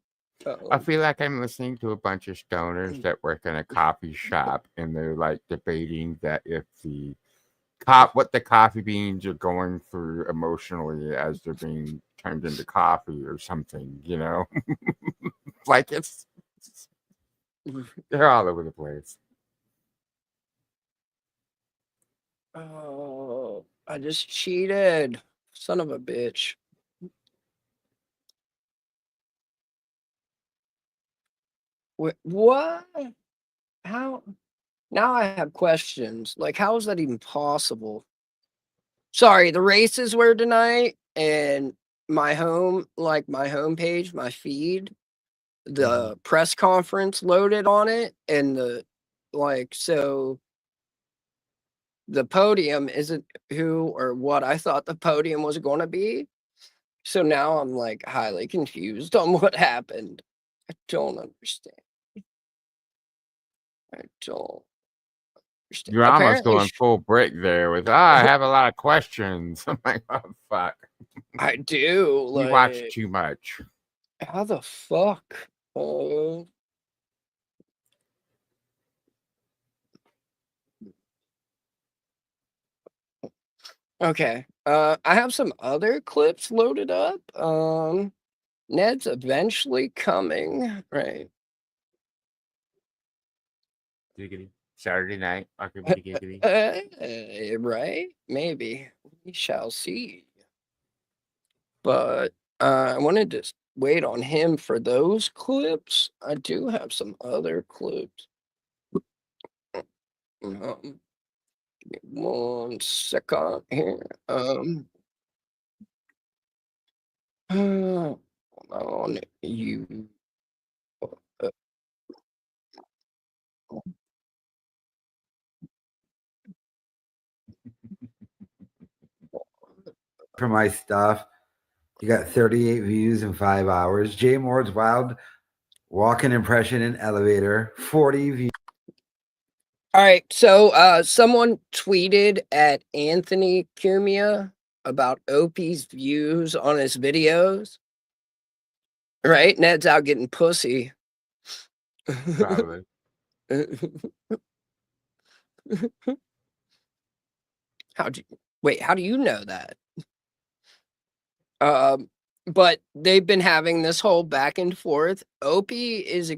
I feel like I'm listening to a bunch of stoners that work in a coffee shop, and they're like debating that if what the coffee beans are going through emotionally as they're being turned into coffee or something, you know? Like they're all over the place. Oh, I just cheated. Son of a bitch. What? How? Now I have questions. Like, how is that even possible? Sorry, the races were tonight, and my homepage, my feed, the press conference loaded on it, and the podium isn't who or what I thought the podium was going to be. So now I'm like highly confused on what happened. I don't understand. You're almost Apparently going full brick there with, I have a lot of questions. I'm like, oh, fuck. I do. You watch too much. How the fuck? Okay. I have some other clips loaded up. Ned's eventually coming. Right. Giggity. Saturday night. Giggity. Right? Maybe. We shall see. But I wanted to wait on him for those clips. I do have some other clips. Give me 1 second here. Hold on you. For my stuff, you got 38 views in 5 hours. Jay Moore's wild walking impression in elevator, 40 views. All right, so someone tweeted at Anthony Cumia about Opie's views on his videos. Right? Ned's out getting pussy. Probably. How do you know that? But they've been having this whole back and forth. Opie is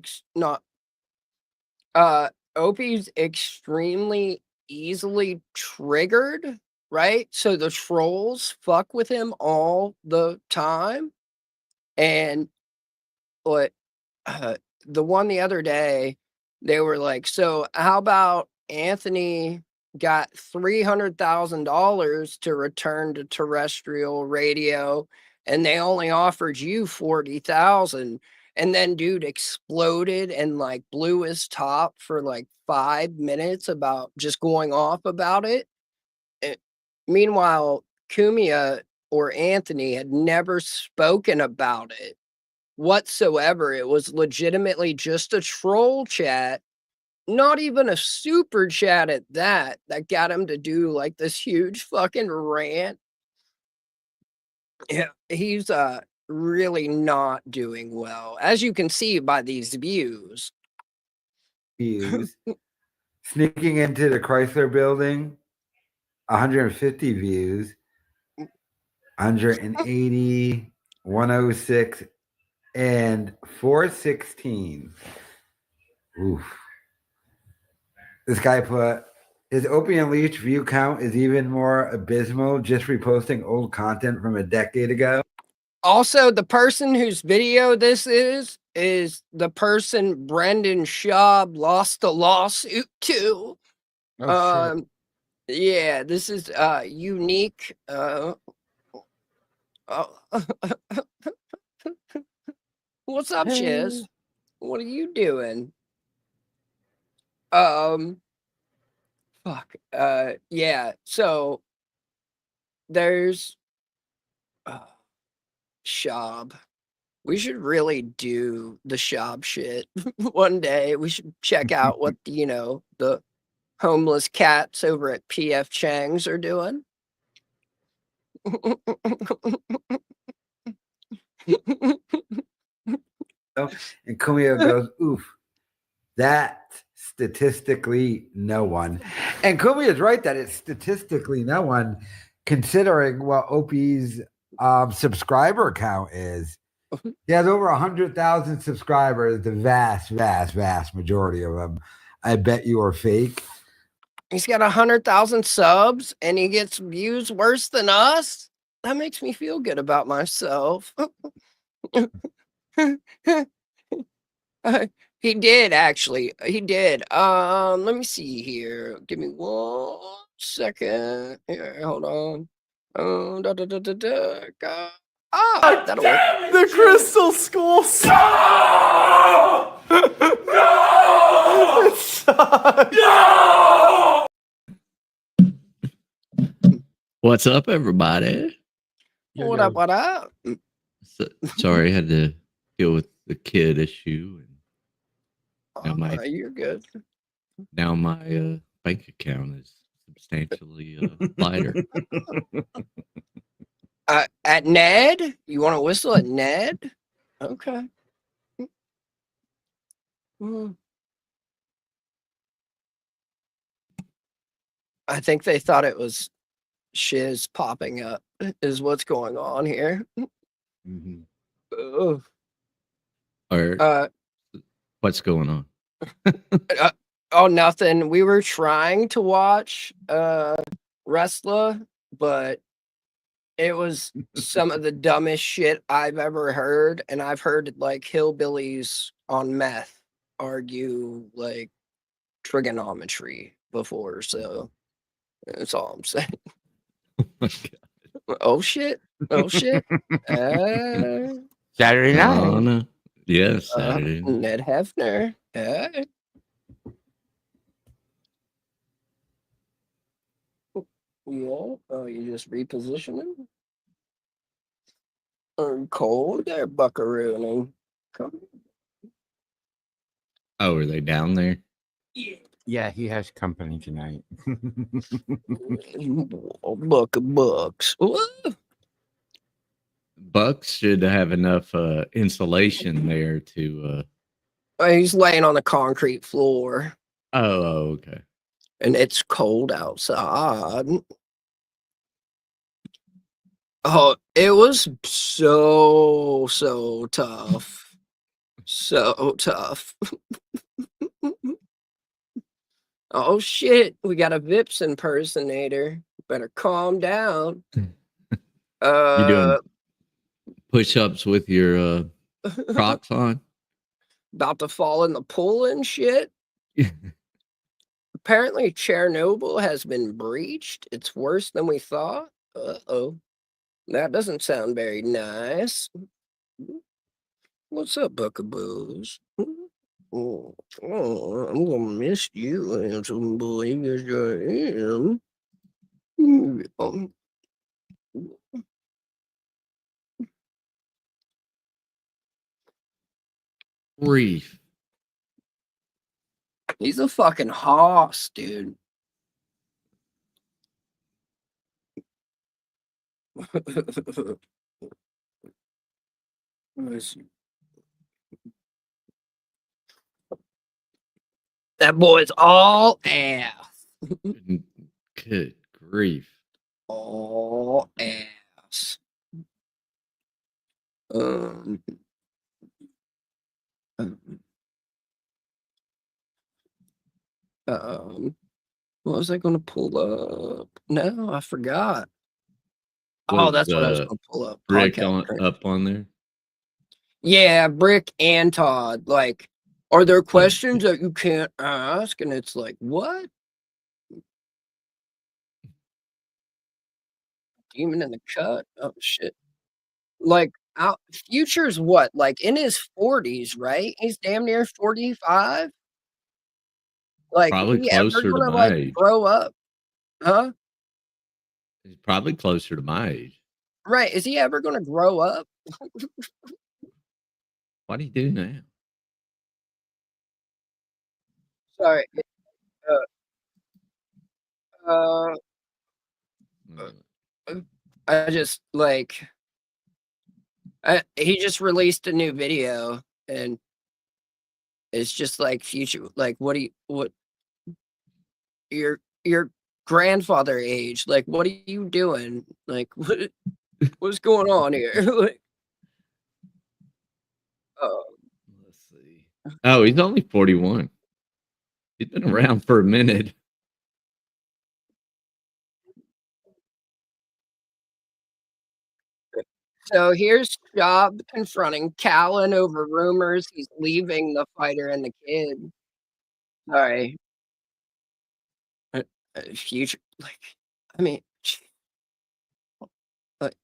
Opie's extremely easily triggered, right? So the trolls fuck with him all the time. And what the one the other day, they were like, so how about Anthony got $300,000 to return to terrestrial radio and they only offered you 40,000. And then dude exploded and like blew his top for like 5 minutes about just going off about it. Meanwhile, Cumia or Anthony had never spoken about it whatsoever. It was legitimately just a troll chat, not even a super chat at that got him to do like this huge fucking rant. Yeah, he's really not doing well, as you can see by these views. Sneaking into the Chrysler building, 150 views, 180, 106, and 416. Oof. This guy put his Opie Unleashed view count is even more abysmal, just reposting old content from a decade ago. Also, the person whose video this is the person Brendan Schaub lost a lawsuit to. Oh, shit. Yeah, this is unique. What's up, Shiz? What are you doing? Fuck. Yeah. So there's Schaub. We should really do the Schaub shit one day. We should check out what the homeless cats over at PF Chang's are doing. And Kumio goes, oof, that statistically no one. And Kumio is right that it's statistically no one, considering what Opie's subscriber count is. He has over 100,000 subscribers. The vast, vast, vast majority of them, I bet you are fake. He's got 100,000 subs and he gets views worse than us. That makes me feel good about myself. He did actually. He did. Let me see here. Give me 1 second. Here, hold on. Oh, that'll work. The Crystal School. No! No! It sucks. No! What's up, everybody? What up? What up? Sorry, I had to deal with the kid issue. And now you're good. Now my bank account is substantially lighter. At Ned? You want to whistle at Ned? Okay. I think they thought it was shiz popping up is what's going on here. Ugh. Or what's going on? Oh, nothing. We were trying to watch Wrestler, but it was some of the dumbest shit I've ever heard, and I've heard like hillbillies on meth argue like trigonometry before, so that's all I'm saying. Oh shit! Oh shit! Saturday night. Oh, no. Yes, Saturday. Ned Hefner. Yeah. Oh, you just reposition him? Cold there, buckarooning. Come. Oh, are they down there? Yeah, he has company tonight. Buck of bucks. Bucks should have enough insulation there to. He's laying on the concrete floor. Oh, okay. And it's cold outside. Oh, it was so tough. So tough. Oh shit, we got a Vips impersonator. Better calm down. You doing push-ups with your Crocs on? About to fall in the pool and shit. Apparently Chernobyl has been breached. It's worse than we thought. Uh-oh. That doesn't sound very nice. What's up, buckaboos? Oh, I'm gonna miss you, handsome boy. Yes, I am. Grief. He's a fucking hoss, dude. That boy's all ass. Good grief. All ass. What was I going to pull up? No, I forgot. Oh, that's what I was going to pull up. Rick Podcast. up on there. Yeah, Brick and Todd. Like, are there questions that you can't ask? And it's like, what? Demon in the cut? Oh shit! Like, Future's what? Like in his 40s, right? He's damn near 45. Like, Probably is he ever closer to gonna my like age. grow up? Huh? He's probably closer to my age. Right? Is he ever gonna grow up? What do you do now? Sorry. I just like. He just released a new video, and it's just like Future. Like, what your grandfather age? Like, what are you doing? Like, what's going on here? Like, Let's see. Oh, he's only 41. He's been around for a minute. so here's Schaub confronting Callan over rumors he's leaving the fighter and the kid. Sorry. Future, like, I mean, like,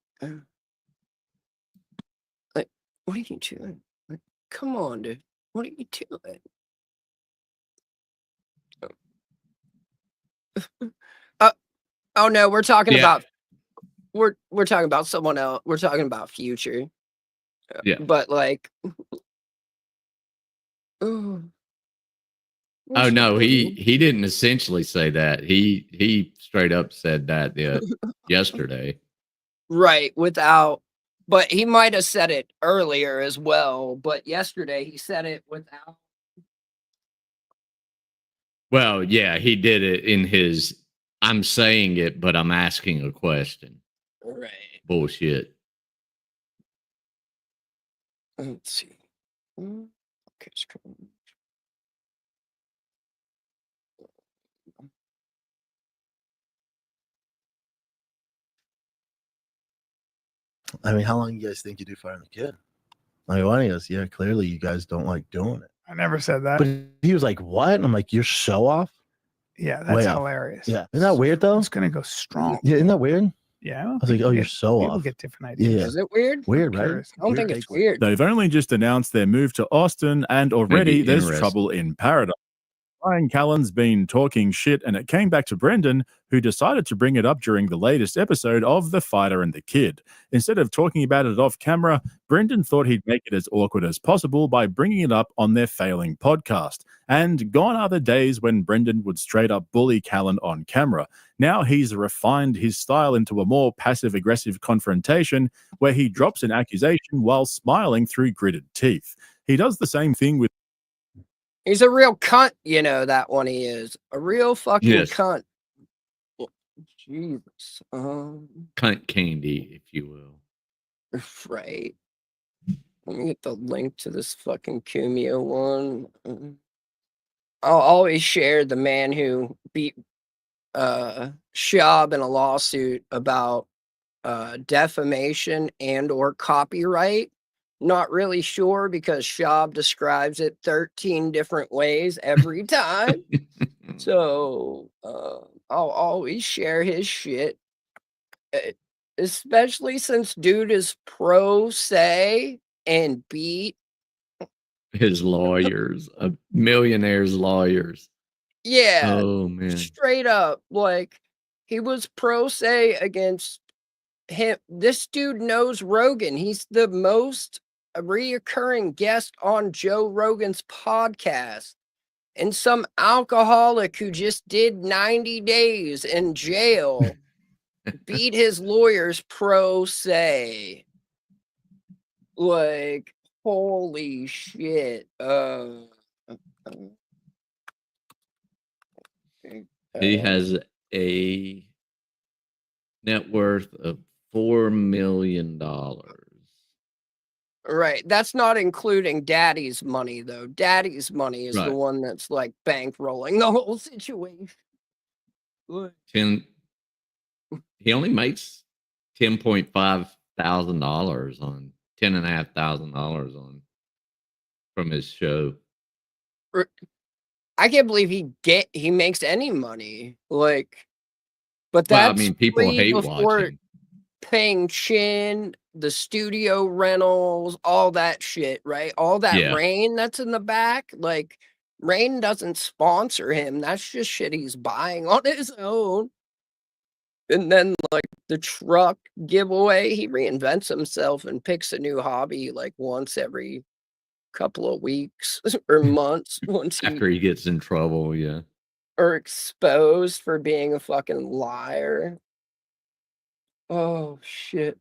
what are you doing? Like, come on, dude. What are you doing? Oh no, we're talking about we're talking about someone else. We're talking about Future. Yeah. But like, Oh no, he didn't essentially say that. He straight up said that yesterday. Right, but he might have said it earlier as well, but yesterday he said it without. Well, yeah, he did it in his I'm saying it, but I'm asking a question. Right. Bullshit. Let's see. Okay, I mean, how long you guys think you do firing the kid? Like, one of us, yeah, clearly you guys don't like doing it. I never said that. But he was like, "What?" And I'm like, "You're so off." Yeah, Way that's off. hilarious. Yeah, isn't that weird though? It's gonna go strong. Yeah, isn't that weird? Yeah, I was like, "Oh, you're so people off." get different ideas. Yeah, Is it weird? weird, right? Curious. I don't think it's weird. They've only just announced their move to Austin, and already Maybe there's interesting. trouble in paradise. Brian Callen's been talking shit, and it came back to Brendan, who decided to bring it up during the latest episode of The Fighter and the Kid. Instead of talking about it off camera, Brendan thought he'd make it as awkward as possible by bringing it up on their failing podcast. And gone are the days when Brendan would straight up bully Callen on camera. Now he's refined his style into a more passive-aggressive confrontation where he drops an accusation while smiling through gritted teeth. He does the same thing with He's a real cunt, you know that one he is. A real fucking Yes. cunt. Jesus. Cunt candy, if you will. Right. Let me get the link to this fucking Kumio one. I'll always share the man who beat Schaub in a lawsuit about defamation and or copyright. Not really sure because Schaub describes it 13 different ways every time. So I'll always share his shit. Especially since dude is pro se and beat. His lawyers, a millionaire's lawyers. Yeah. Oh man. Straight up. Like he was pro se against him. This dude knows Rogan. He's the most reoccurring guest on Joe Rogan's podcast. And some alcoholic who just did 90 days in jail beat his lawyers pro se. Like, holy shit. He has a net worth of $4 million. Right. That's not including daddy's money, though. Daddy's money is the Right. one that's like bankrolling the whole situation. Look. He only makes $10.5 thousand on $10,500 on from his show. I can't believe he makes any money. Like, but Well, I that's mean, people free hate before watching. paying Chin, the studio rentals, all that shit, right? All that Yeah. rain that's in the back. Like, Rain doesn't sponsor him. That's just shit he's buying on his own. And then, like, the truck giveaway, he reinvents himself and picks a new hobby like once every couple of weeks or months once After he gets in trouble, yeah. or exposed for being a fucking liar. Oh shit.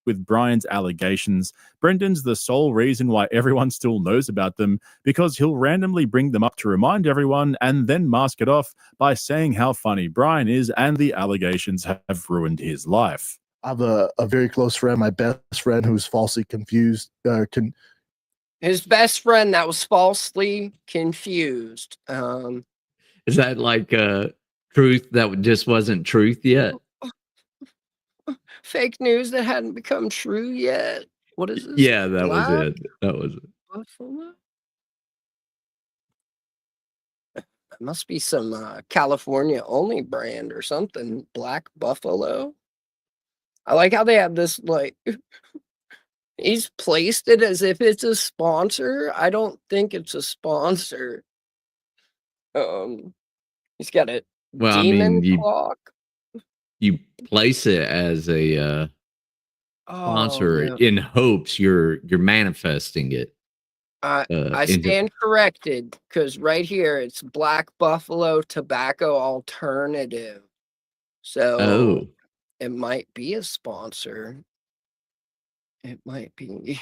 with Brian's allegations, Brendan's the sole reason why everyone still knows about them, because he'll randomly bring them up to remind everyone and then mask it off by saying how funny Brian is and the allegations have ruined his life. I have a very close friend, my best friend, who's falsely confused. His best friend that was falsely confused. Is that like truth that just wasn't truth yet? Fake news that hadn't become true yet. What is this? Yeah, that Black was it. That was it. Buffalo? It must be some California only brand or something. Black Buffalo. I like how they have this, like, he's placed it as if it's a sponsor. I don't think it's a sponsor. He's got a Well, demon I mean, clock. you place it as a sponsor yeah. in hopes you're manifesting it. I into- stand corrected because right here it's Black Buffalo Tobacco Alternative. So Oh. it might be a sponsor. It might be.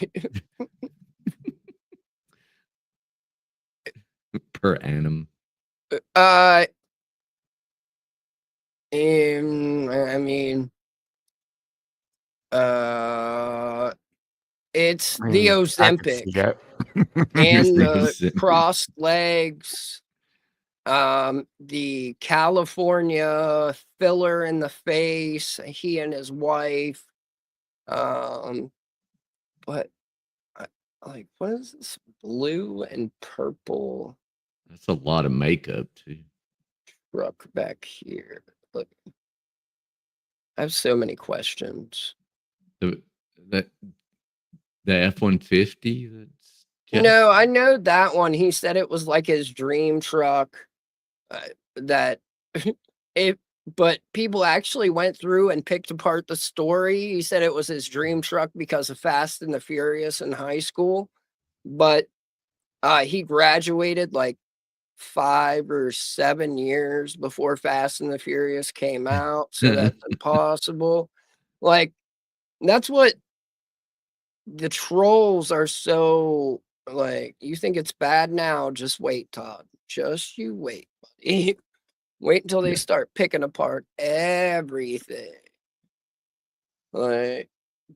per annum. I mean, it's the Ozempic and the crossed legs, the California filler in the face, he and his wife. But like, what is this? Blue and purple That's a lot of makeup too. truck back here. Look, I have so many questions. The F-150. No, I know that one. He said it was like his dream truck. That but people actually went through and picked apart the story. He said it was his dream truck because of Fast and the Furious in high school, but he graduated like 5 or 7 years before Fast and the Furious came out, so that's impossible. Like, that's what the trolls are so like. You think it's bad now? Just wait, Todd. Just you wait, buddy. Wait until they start picking apart everything. Like,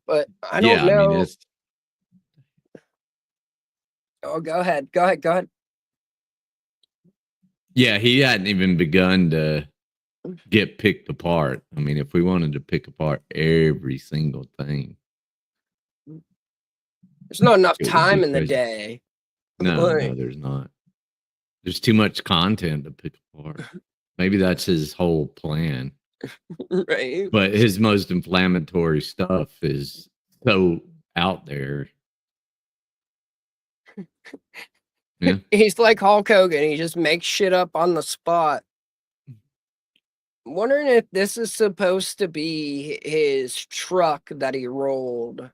but I don't know. I mean, it's Oh, go ahead. Go ahead. yeah. He hadn't even begun to get picked apart. I mean, if we wanted to pick apart every single thing, There's not enough it would be time in the crazy. day. No, Like, there's not. There's too much content to pick apart. Maybe that's his whole plan. right. But his most inflammatory stuff is so out there. Yeah. He's like Hulk Hogan. He just makes shit up on the spot. I'm wondering if this is supposed to be his truck that he rolled.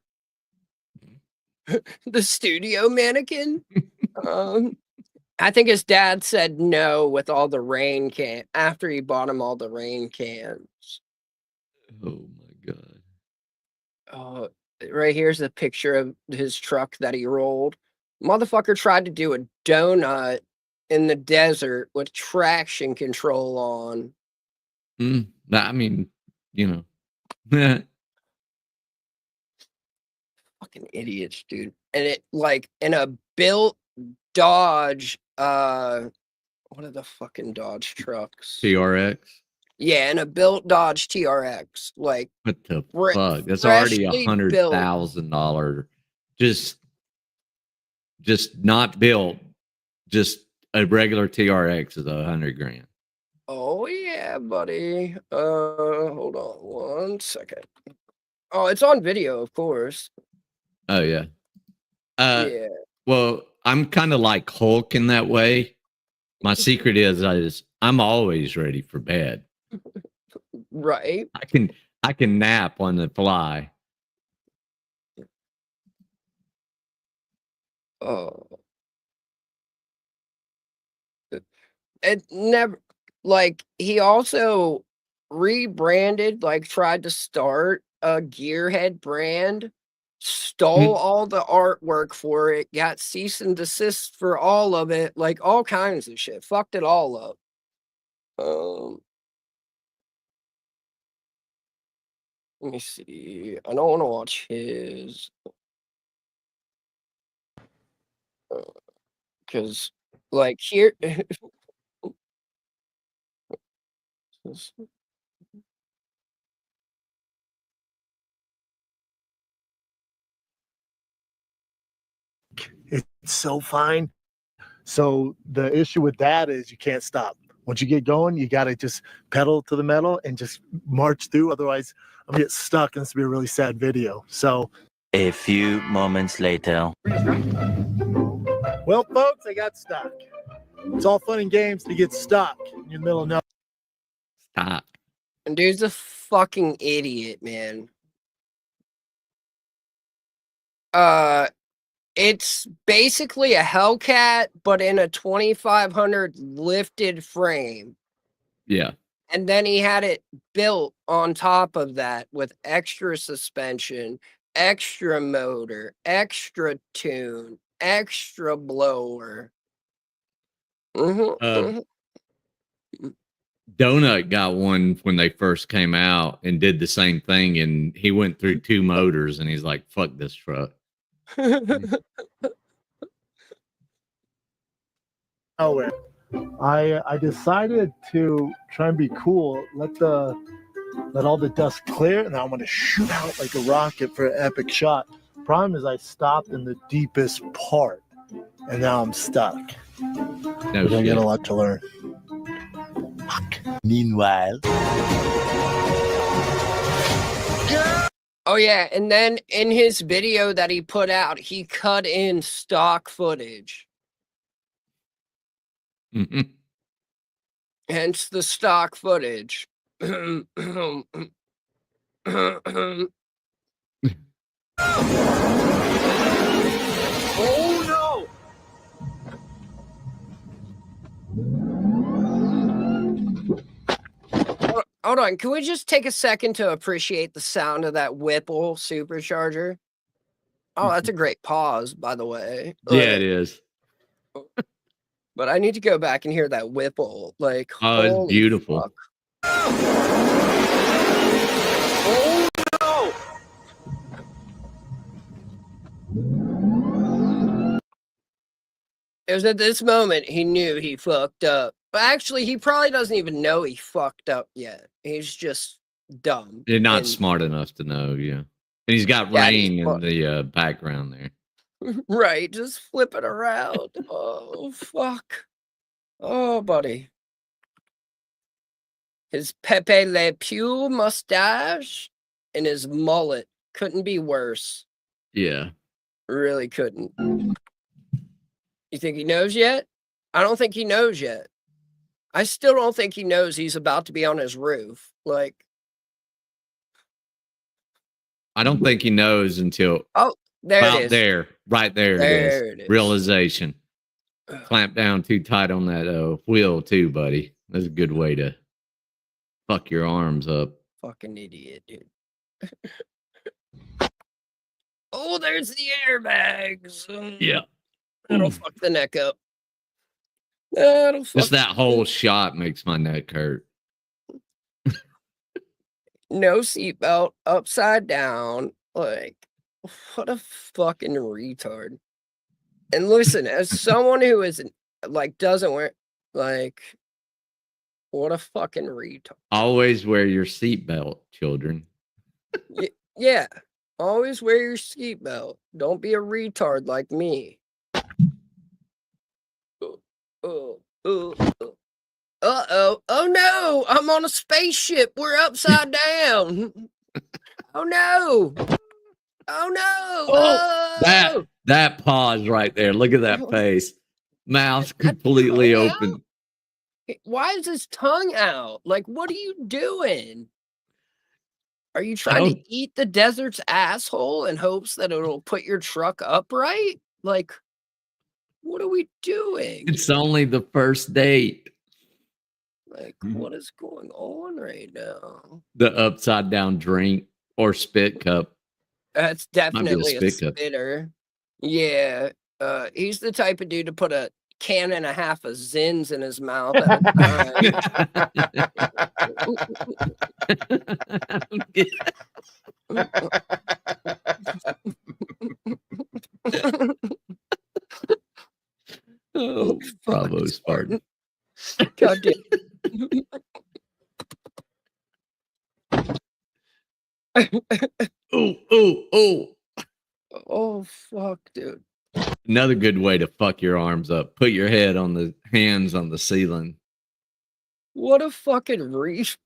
The studio mannequin. I think his dad said no with all the rain can after he bought him all the rain cans. Oh my god. Right here's a picture of his truck that he rolled. Motherfucker tried to do a donut in the desert with traction control on. I mean, you know. Fucking idiots, dude. And it like in a built Dodge, what are the fucking Dodge trucks? TRX. Yeah, in a built Dodge TRX. Like, What the Fre- fuck? That's already freshly built. $100,000. Just not built. Just a regular TRX is $100,000. Oh yeah, buddy. Hold on 1 second. Oh, it's on video, of course. Oh yeah. Yeah. Well, I'm kind of like Hulk in that way. My secret is I'm always ready for bed. Right. I can nap on the fly. Oh. It never, like, he also rebranded, like, tried to start a gearhead brand, stole all the artwork for it, got cease and desist for all of it, like, all kinds of shit. Fucked it all up. Let me see. I don't want to watch his. Because, like, here. It's so fine. So the issue with that is you can't stop. Once you get going, you got to just pedal to the metal and just march through. Otherwise, I'm gonna get stuck, and this will be a really sad video. So, a few moments later. Well, folks, I got stuck. It's all fun and games to get stuck in the middle of nowhere. Stop. And dude's a fucking idiot, man. It's basically a Hellcat, but in a 2500 lifted frame. Yeah. And then he had it built on top of that with extra suspension, extra motor, extra tune, extra blower. Donut got one when they first came out and did the same thing, and he went through 2 motors, and he's like, "Fuck this truck." Nowhere. I decided to try and be cool. Let all the dust clear, and I'm gonna shoot out like a rocket for an epic shot. Problem is, I stopped in the deepest part, and now I'm stuck. No But I shit. got a lot to learn. Fuck. Meanwhile. Oh yeah, and then in his video that he put out, he cut in stock footage. Hence the stock footage. Oh no! Hold on, can we just take a second to appreciate the sound of that Whipple supercharger? Oh, that's a great pause, by the way. Yeah, it is. But I need to go back and hear that Whipple. Like, Oh, it's holy beautiful. fuck. Oh no! It was at this moment he knew he fucked up. But actually, he probably doesn't even know he fucked up yet. He's just dumb. You're not And- smart enough to know, yeah. And he's got Yeah, he's rain in smart. the background there. Right, just flip it around. Oh, fuck. Oh, buddy. His Pepe Le Pew mustache and his mullet couldn't be worse. Yeah. Really couldn't. You think he knows yet? I don't think he knows yet. I still don't think he knows he's about to be on his roof. Like, I don't think he knows until oh, there about it is. there. Right there, There it it is. is. Realization. Clamp down too tight on that wheel too, buddy. That's a good way to fuck your arms up. Fucking idiot, dude. Oh, there's the airbags. Yeah. That'll fuck the neck up. That'll fuck. Just that whole shot makes my neck hurt. No seatbelt, upside down. Like, what a fucking retard. And listen, as someone who isn't like doesn't wear like, what a fucking retard. Always wear your seatbelt, children. Yeah, always wear your seatbelt. Don't be a retard like me. Uh-oh. Oh no, I'm on a spaceship. We're upside down. Oh no. Oh no. Oh, that pause right there. Look at that face. Mouth completely open. Why is his tongue out? Like, what are you doing? Are you trying to eat the desert's asshole in hopes that it'll put your truck upright? Like, what are we doing? It's only the first date. Like, what is going on right now? The upside down drink or spit cup. That's Might be a definitely a spit cup. spitter. Yeah. He's the type of dude to put a can and a half of Zins in his mouth at a time. Oh, bravo, Spartan. God damn. Oh. Oh, fuck, dude. Another good way to fuck your arms up. Put your head on the hands on the ceiling. What a fucking reach.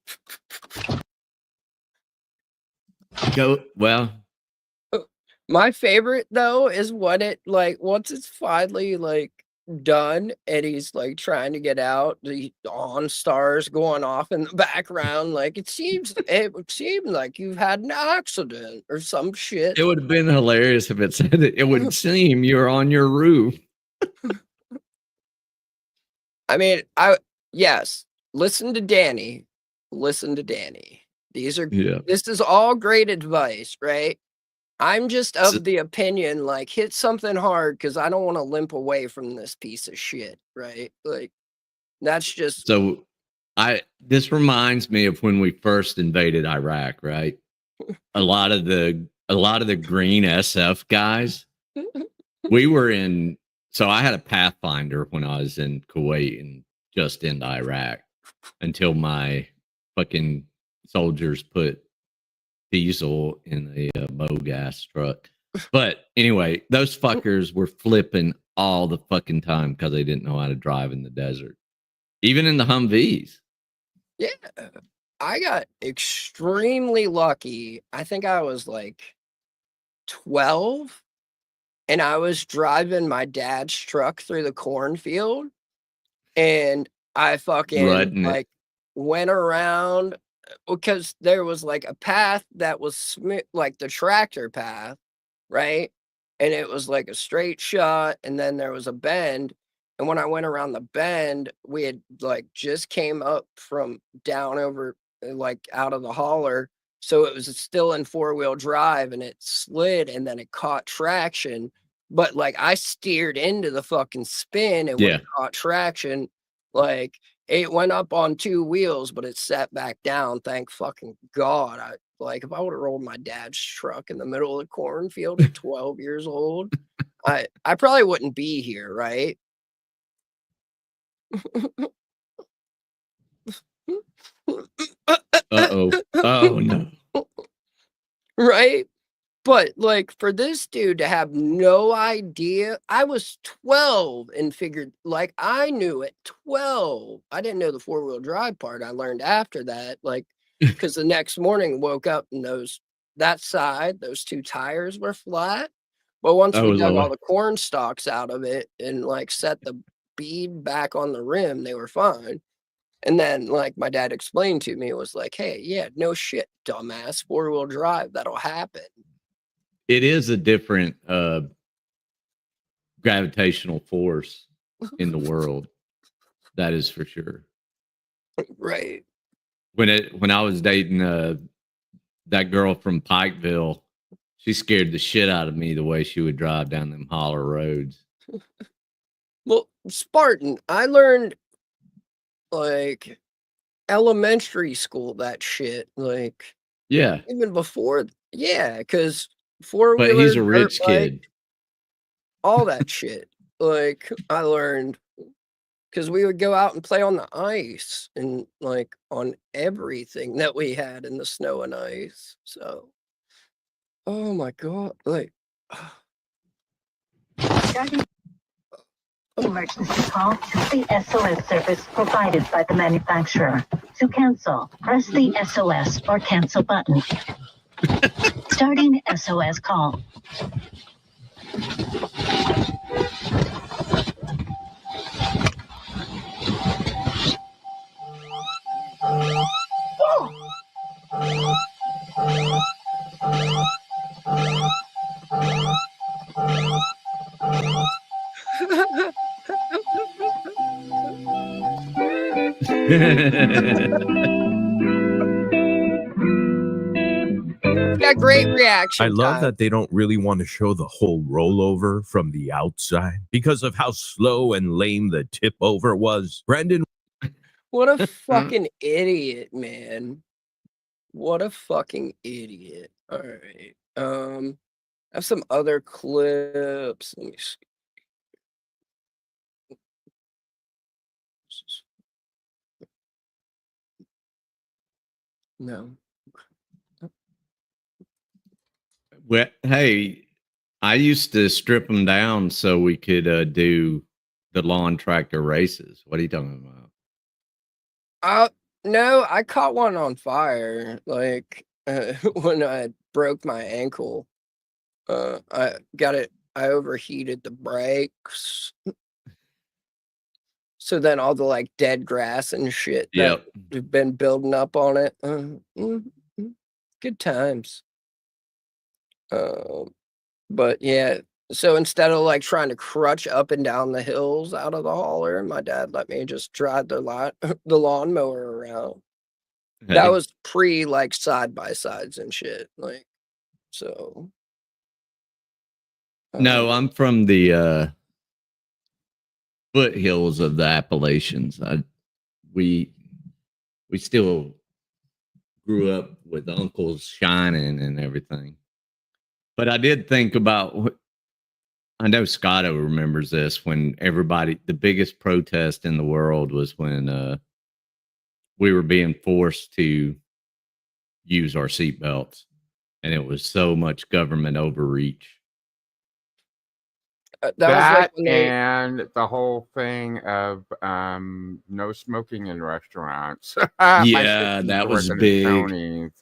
Go, well, My favorite, though, is when it, like, once it's finally, like, done and he's, like, trying to get out, the OnStar's going off in the background. Like, it would seem like you've had an accident or some shit. it would have been hilarious if it said that it would seem you're on your roof. I mean, yes, listen to Danny. Listen to Danny. This is all great advice, right? I'm just of the opinion, like, hit something hard because I don't want to limp away from this piece of shit, right? Like, that's just So This reminds me of when we first invaded Iraq, right? A lot of the green SF guys. We were in, so I had a Pathfinder when I was in Kuwait and just into Iraq until my fucking soldiers put diesel in a bow gas truck. But anyway, those fuckers were flipping all the fucking time because they didn't know how to drive in the desert, even in the Humvees. Yeah, I got extremely lucky. I think I was like 12 and I was driving my dad's truck through the cornfield and I fucking Rutting it. like went around because there was like a path that was smooth, like the tractor path, right? And it was like a straight shot and then there was a bend. And when I went around the bend, we had like just came up from down over like out of the holler. So it was still in 4-wheel drive and it slid and then it caught traction. But like I steered into the fucking spin and when it caught traction, like it went up on 2 wheels, but it sat back down. Thank fucking God. Like if I would have rolled my dad's truck in the middle of the cornfield at 12 years old, I probably wouldn't be here, right? Uh-oh. Oh, no. Right? But like for this dude to have no idea, I was 12 and figured like I knew at 12. I didn't know the 4-wheel drive part. I learned after that, like because the next morning woke up and those 2 tires were flat. But once we dug all the corn stalks out of it and like set the bead back on the rim, they were fine. And then like my dad explained to me, it was like, hey, yeah, no shit, dumbass, 4-wheel drive, that'll happen. It is a different gravitational force in the world. That is for sure. Right. When I was dating that girl from Pikeville, she scared the shit out of me the way she would drive down them holler roads. Well, Spartan, I learned like elementary school that shit. Like Yeah. even before, yeah, because 4-wheeler, But he's a rich kid. all that shit. Like I learned because we would go out and play on the ice and like on everything that we had in the snow and ice. So, oh my God, like. Emergency call is the SOS service provided by the manufacturer. To cancel, press the SOS or cancel button. Starting SOS call. Got great reaction. I love time. that they don't really want to show the whole rollover from the outside because of how slow and lame the tip over was. Brendan. What a fucking idiot, man. What a fucking idiot. All right. I have some other clips. Let me see. No. Well, hey, I used to strip them down so we could do the lawn tractor races. What are you talking about? No, I caught one on fire. Like when I broke my ankle. I overheated the brakes. So then all the like dead grass and shit that we've been building up on it. Good times. But yeah, so instead of like trying to crutch up and down the hills out of the hauler, my dad let me just drive the lawnmower around. That was pre like side by sides and shit. Like so. No, I'm from the foothills of the Appalachians. We we still grew up with uncles shining and everything. But I did think about, I know Scotto remembers this, when the biggest protest in the world was when we were being forced to use our seatbelts, and it was so much government overreach. That was like when they, and the whole thing of no smoking in restaurants. Yeah, that was big. And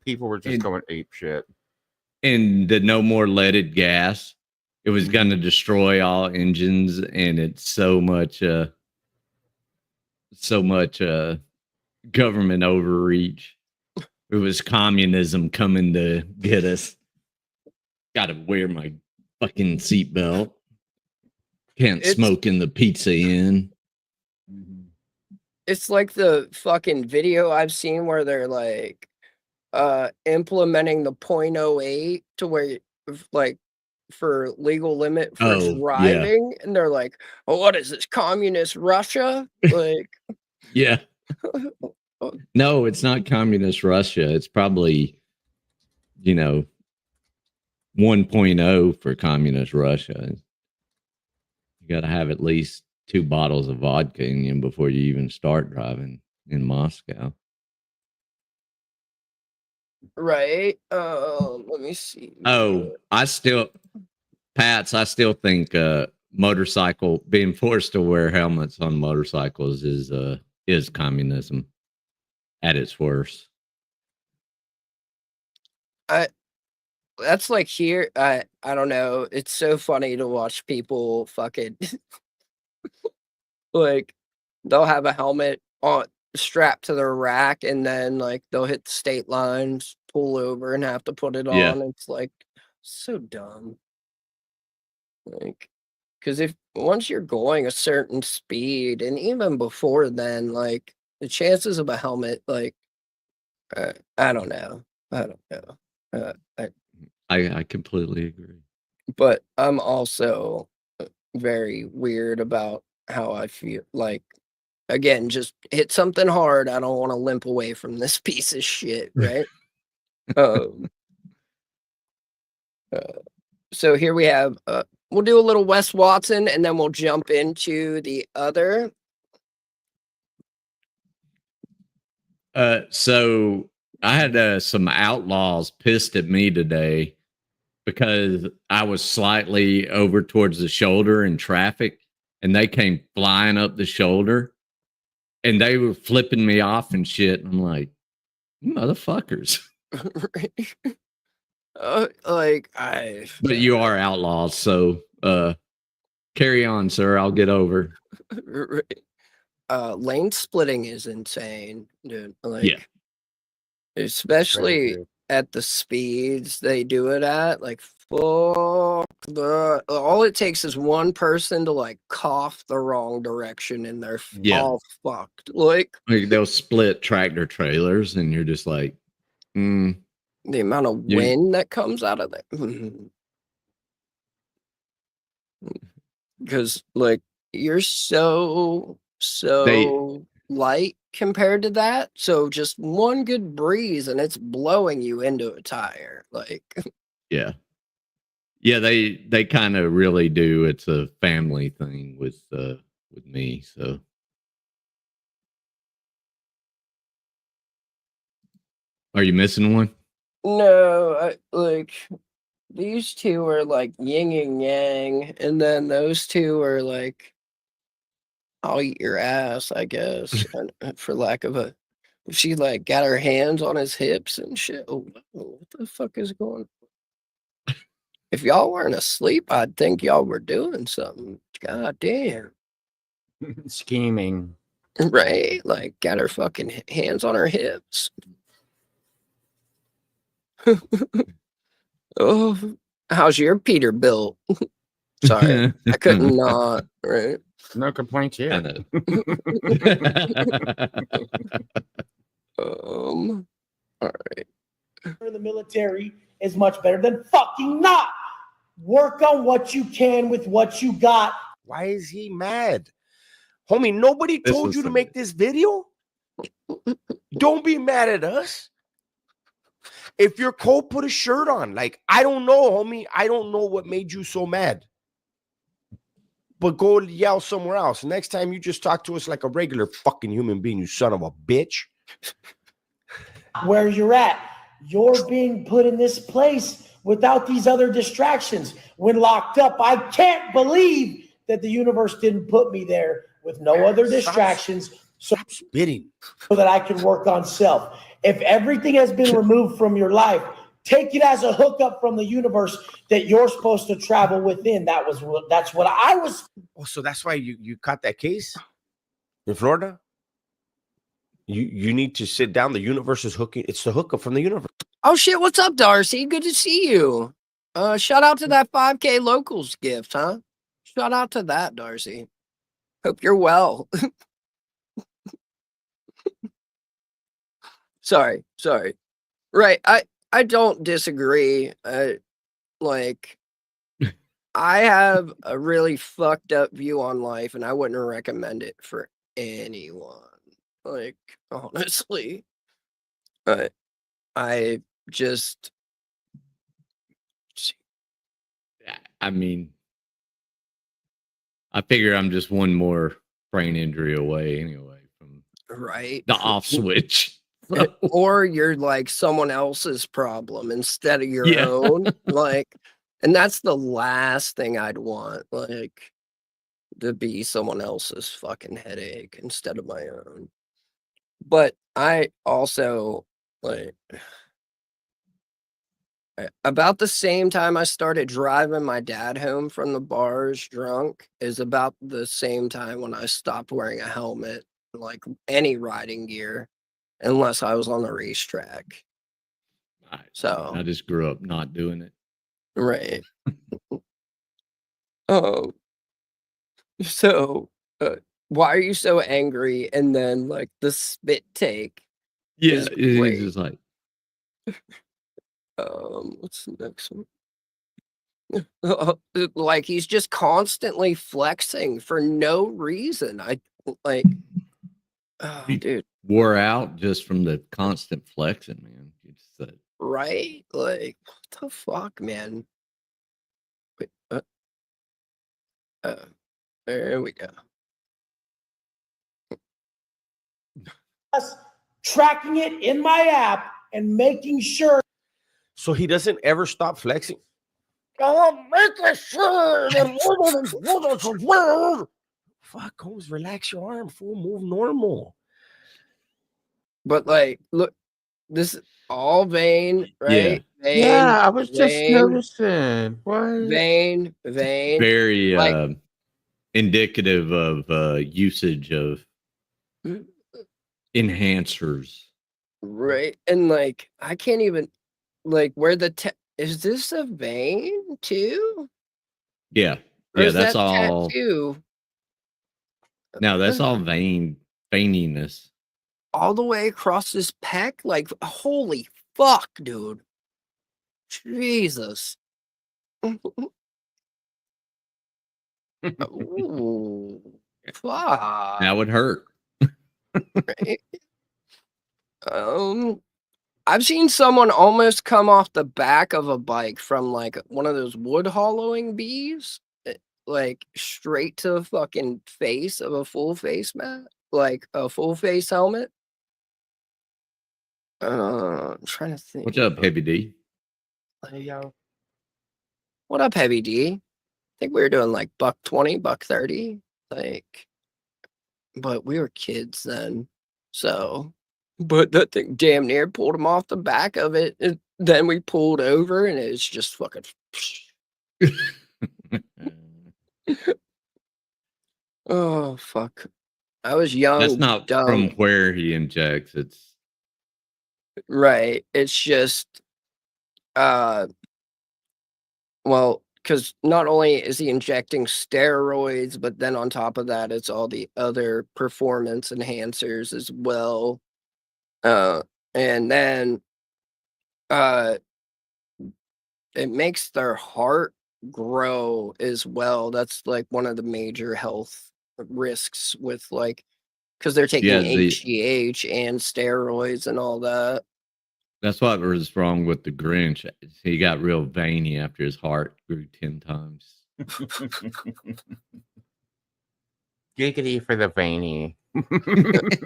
people were just going ape shit. And the no more leaded gas. It was going to destroy all engines, and it's so much government overreach. It was communism coming to get us. Got to wear my fucking seatbelt. Can't smoke in the Pizza Inn. it's like the fucking video I've seen where they're like implementing the 0.08 to where like for legal limit for driving, and they're like, oh, what is this, communist Russia? Like Yeah. No, it's not communist Russia. It's probably, 1.0 for communist Russia. You got to have at least 2 bottles of vodka in you before you even start driving in Moscow. right. Let me see. Oh, I still think being forced to wear helmets on motorcycles is communism at its worst. That's like here. I don't know. It's so funny to watch people fucking like they'll have a helmet on strapped to their rack, and then like they'll hit the state lines, pull over, and have to put it Yeah. on. It's like so dumb. Like, because if once you're going a certain speed, and even before then, like the chances of a helmet, like I don't know. I completely agree. But I'm also very weird about how I feel. Like, again, just hit something hard. I don't want to limp away from this piece of shit, right? So here we have, we'll do a little Wes Watson, and then we'll jump into the other. So I had some outlaws pissed at me today because I was slightly over towards the shoulder in traffic, and they came flying up the shoulder, and they were flipping me off and shit. I'm like, motherfuckers. But you are outlaws, so carry on, sir. I'll get over. Lane splitting is insane, dude. Like, yeah. Especially at the speeds they do it at, like fuck all it takes is one person to like cough the wrong direction and they're all fucked. Like they'll split tractor trailers, and you're just like, the amount of wind that comes out of there. Because like you're so light compared to that, so just one good breeze and it's blowing you into a tire. Like yeah, they kind of really do. It's a family thing with me. So are you missing one? no, like these two are like yin and yang, and then those two are like I'll eat your ass, I guess, for lack of a. She like got her hands on his hips and shit. Oh, what the fuck is going on? If y'all weren't asleep, I'd think y'all were doing something. God damn. Scheming. Right? Like got her fucking hands on her hips. Oh, how's your Peterbilt? Sorry, I couldn't not. Right? No complaints here. All right. In the military is much better than fucking not. Work on what you can with what you got. Why is he mad? Homie, nobody told you to make this video? Don't be mad at us. If you're cold, put a shirt on. Like, I don't know, homie. I don't know what made you so mad. But go yell somewhere else. Next time you just talk to us like a regular fucking human being, you son of a bitch. Where you're at. You're being put in this place without these other distractions. When locked up, I can't believe that the universe didn't put me there with no other distractions. Stop spitting. So that I can work on self. If everything has been removed from your life, take it as a hookup from the universe that you're supposed to travel within. That's what I was. Oh, so that's why you caught that case in Florida? You need to sit down. The universe is hooking. It's the hookup from the universe. Oh shit, what's up, Darcy? Good to see you. Shout out to that 5K locals gift, huh? Shout out to that, Darcy. Hope you're well. Sorry. Right. I don't disagree. Like, I have a really fucked up view on life, and I wouldn't recommend it for anyone. Like, honestly. I just. I mean, I figure I'm just one more brain injury away anyway from Right. the off switch. Or you're like someone else's problem instead of your Yeah. own. Like, and that's the last thing I'd want, like, to be someone else's fucking headache instead of my own. But I also, like, about the same time I started driving my dad home from the bars drunk is about the same time when I stopped wearing a helmet, like any riding gear, unless I was on the racetrack. So I just grew up not doing it. right. Oh, so why are you so angry? And then like the spit take. Yeah, is it's great. just like What's the next one? Like he's just constantly flexing for no reason. I like, oh, dude, wore out just from the constant flexing, man. It's right? Like, what the fuck, man? Wait, there we go. Tracking it in my app and making sure. So he doesn't ever stop flexing. I'm making sure that. Fuck, Holmes, relax your arm, fool. Move normal. But like, look, this is all vein, right? Vein, Yeah, I was just vein, noticing. What? vein. very Like, indicative of usage of enhancers. right, and like I can't even like where the is this a vein too? Yeah. Or Yeah, is that's that all. tattoo No, that's all veininess. all the way across his pec? Like, holy fuck, dude! Jesus. Ooh, fuck. That would hurt. Right? I've seen someone almost come off the back of a bike from like one of those wood hollowing bees, like straight to the fucking face of a full face mat, like a full face helmet. I'm trying to think. What's up, Heavy D? Hey, yo. What up, Heavy D? I think we were doing like $120, $130, like, but we were kids then, so. But that thing damn near pulled him off the back of it. And then we pulled over and it's just fucking. Oh, fuck. I was young. That's not dumb. from where he injects. It's Right. It's just, well, because not only is he injecting steroids, but then on top of that, it's all the other performance enhancers as well. And then it makes their heart grow as well. That's like one of the major health risks with like because they're taking Yeah, HGH and steroids and all that. that's what was wrong with the Grinch. He got real veiny after his heart grew 10 times. Giggity for the veiny.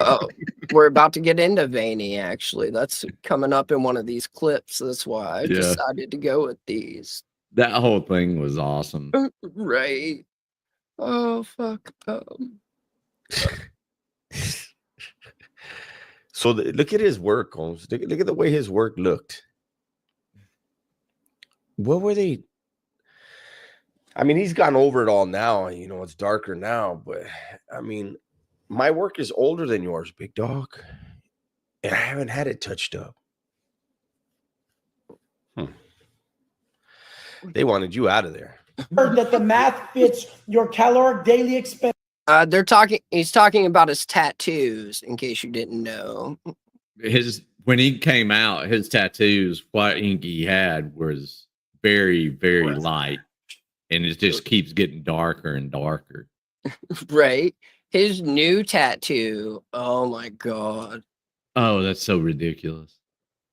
Oh, we're about to get into veiny. Actually, that's coming up in one of these clips. That's why I Yeah. decided to go with these. That whole thing was awesome. Right. Oh fuck. So look at his work, Holmes. Look at the way his work looked. What were they? I mean, he's gone over it all now. You know, it's darker now, but I mean, my work is older than yours, big dog, and I haven't had it touched up. They wanted you out of there. Heard that the math fits your caloric daily expense. They're talking. He's talking about his tattoos. In case you didn't know, When he came out, his tattoos, what ink he had was very, very light, and it just keeps getting darker and darker. right? His new tattoo. Oh my god. Oh, that's so ridiculous.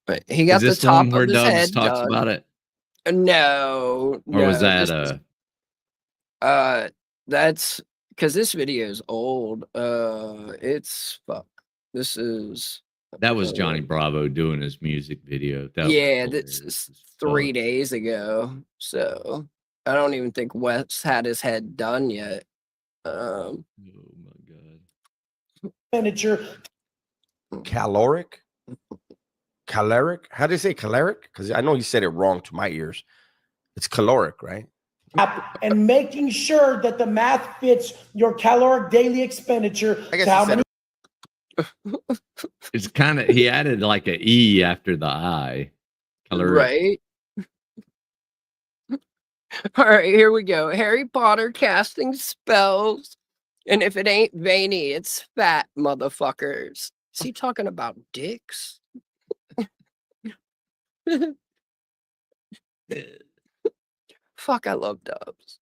But he got Is the this the top one where of his Dubs head talks done. about it? No, Or was this that is- that's because this video is old. It's fuck. This is that was Johnny Bravo doing his music video? That was yeah, this hilarious is as 3 fuck. days ago. So I don't even think Wes had his head done yet. Oh my god. expenditure. Caloric? Caloric? How do you say caloric? Because I know he said it wrong to my ears. It's caloric, right? And making sure that the math fits your caloric daily expenditure. I guess to how he said many It's kind of he added like a E after the I. Caloric. Right. All right, here we go. Harry Potter casting spells. And if it ain't veiny, it's fat, motherfuckers. Is he talking about dicks? Fuck, I love Dubs.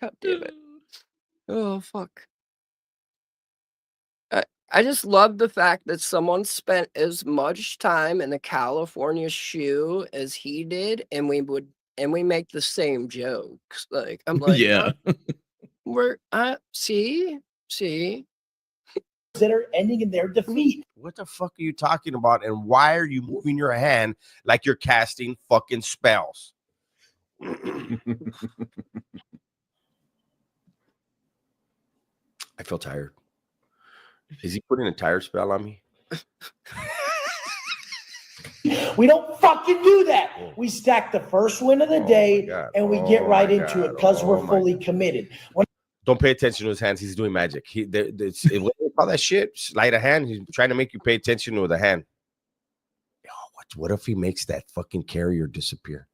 God damn it. Oh, fuck. I just love the fact that someone spent as much time in a California shoe as he did, and we make the same jokes. Like, I'm like, Yeah. we're see. that are ending in their defeat. What the fuck are you talking about? And why are you moving your hand like you're casting fucking spells? I feel tired. Is he putting a tire spell on me? We don't fucking do that. We stack the first win of the day and we get right into it because we're fully committed. Don't pay attention to his hands. He's doing magic. What do you call that shit? Sleight of hand. He's trying to make you pay attention to the hand. What if he makes that fucking carrier disappear?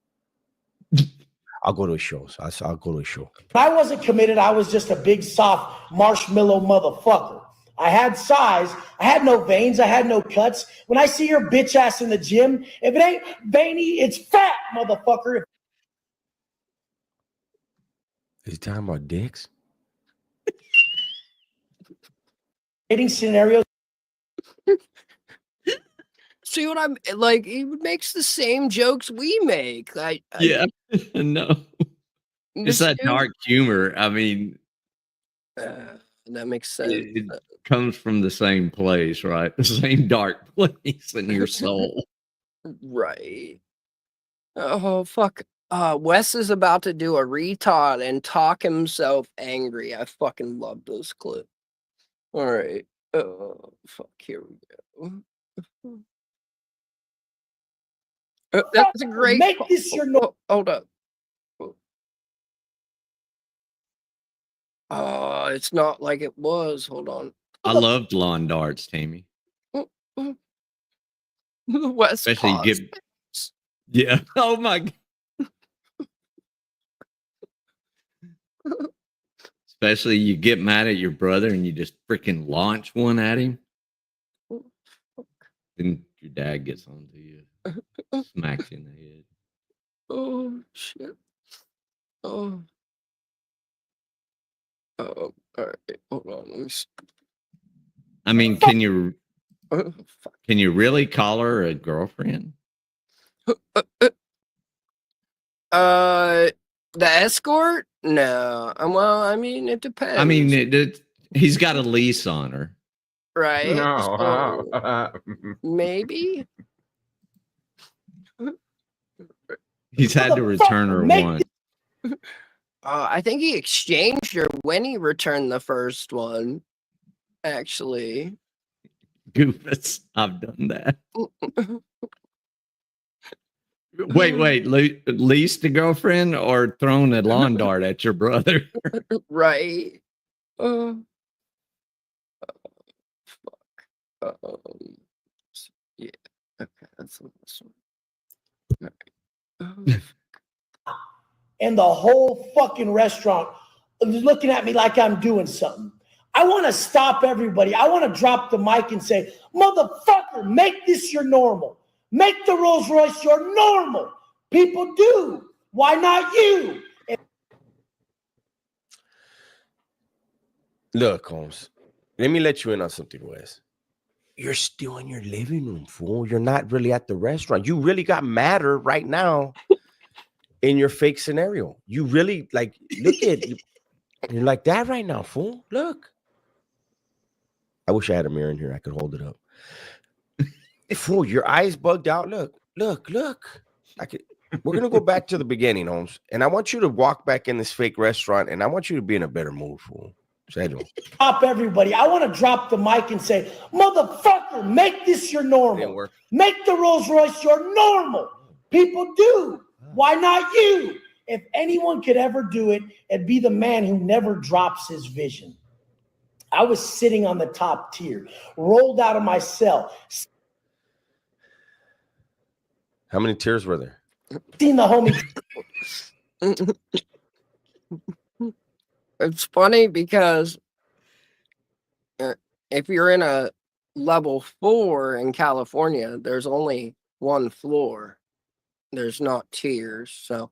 I'll go to a show. I'll go to a show. When I wasn't committed, I was just a big, soft, marshmallow motherfucker. I had size. I had no veins. I had no cuts. When I see your bitch ass in the gym, if it ain't veiny, it's fat, motherfucker. Is he talking about dicks? Dating scenarios. See what I'm like? He makes the same jokes we make. Yeah. No. It's that dude- dark humor. I mean, that makes sense. it comes from the same place, right? The same dark place in your soul. Right. Oh fuck. Wes is about to do a retard and talk himself angry. I fucking love this clip. All right. Oh fuck. Here we go. That's a great. Make this your no. Hold up. Oh, it's not like it was. Hold on. I loved lawn darts, Tammy. West Especially you get. Yeah. Oh my god. Especially you get mad at your brother and you just freaking launch one at him. Then your dad gets onto you, smacks you in the head. Oh shit. Oh. Oh, all right. Hold on. Let me see. I mean, can you really call her a girlfriend? The escort? No. Well, I mean, it depends. I mean, he's got a lease on her. Right? No. So, maybe. He's had to return her once. I think he exchanged her when he returned the first one. Actually. Goofus, I've done that. Wait, leased a girlfriend or thrown a lawn dart at your brother? Right. Fuck. Yeah. Okay, that's this one. And the whole fucking restaurant is looking at me like I'm doing something. I want to stop everybody. I want to drop the mic and say, motherfucker, make this your normal. Make the Rolls Royce your normal. People do. Why not you? Look, Holmes, let me let you in on something, Wes. You're still in your living room, fool. You're not really at the restaurant. You really got madder right now in your fake scenario. You really, like, look at you. You're like that right now, fool. Look. I wish I had a mirror in here. I could hold it up. Fool, your eyes bugged out. Look. We're going to go back to the beginning, Holmes. And I want you to walk back in this fake restaurant, and I want you to be in a better mood, fool. Stop everybody. I want to drop the mic and say, motherfucker, make this your normal. Make the Rolls Royce your normal. People do. Why not you? If anyone could ever do it, it'd be the man who never drops his vision. I was sitting on the top tier, rolled out of my cell. How many tears were there? Seen the homie. It's funny because if you're in a level 4 in California, there's only one floor. There's not tiers. So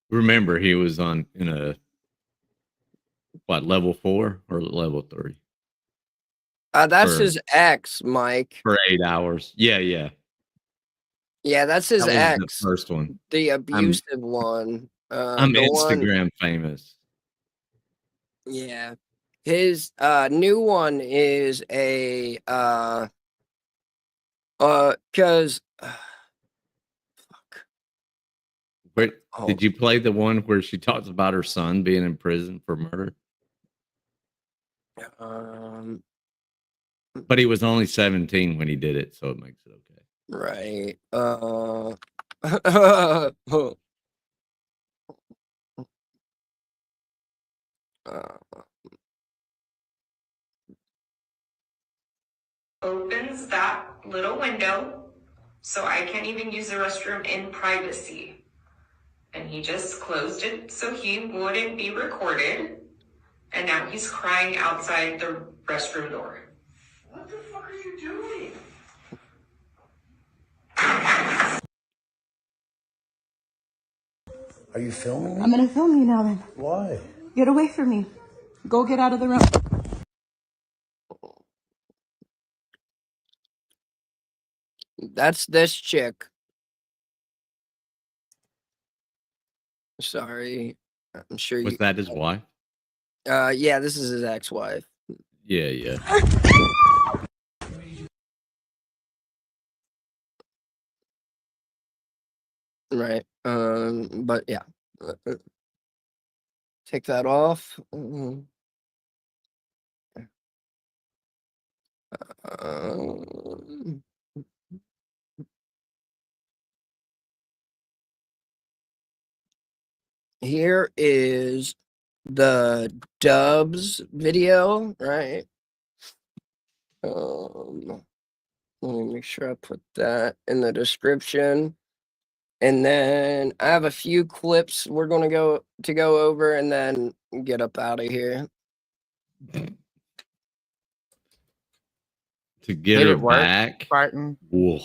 Remember, he was in a level 4 or level 3? that's his ex, Mike. For 8 hours. Yeah. Yeah, that's his That was ex. the first one. The abusive one. I'm Instagram famous. Yeah. His new one is a because Wait, did you play the one where she talks about her son being in prison for murder? But he was only 17 when he did it, so it makes it okay. Right. Opens that little window so I can't even use the restroom in privacy. And he just closed it so he wouldn't be recorded. And now he's crying outside the restroom door. What the fuck are you doing? Are you filming me? I'm gonna film you now then. Why? Get away from me. Go get out of the room. That's this chick. Sorry. I'm sure Was that his wife? Yeah, this is his ex-wife. Yeah. Right. But yeah. Take that off. Here is the Dubs video, right? Let me make sure I put that in the description. And then I have a few clips we're going to go over and then get up out of here. To get Did her it work, back. Spartan? Whoa.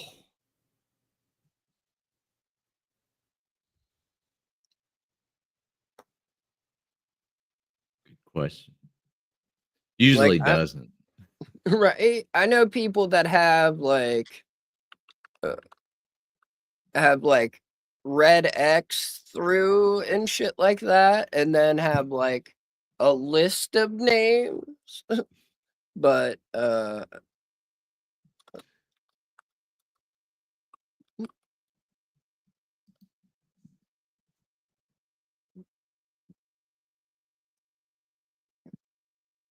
Good question. Usually Like, doesn't. right? I know people that have like red X through and shit like that, and then have like a list of names. But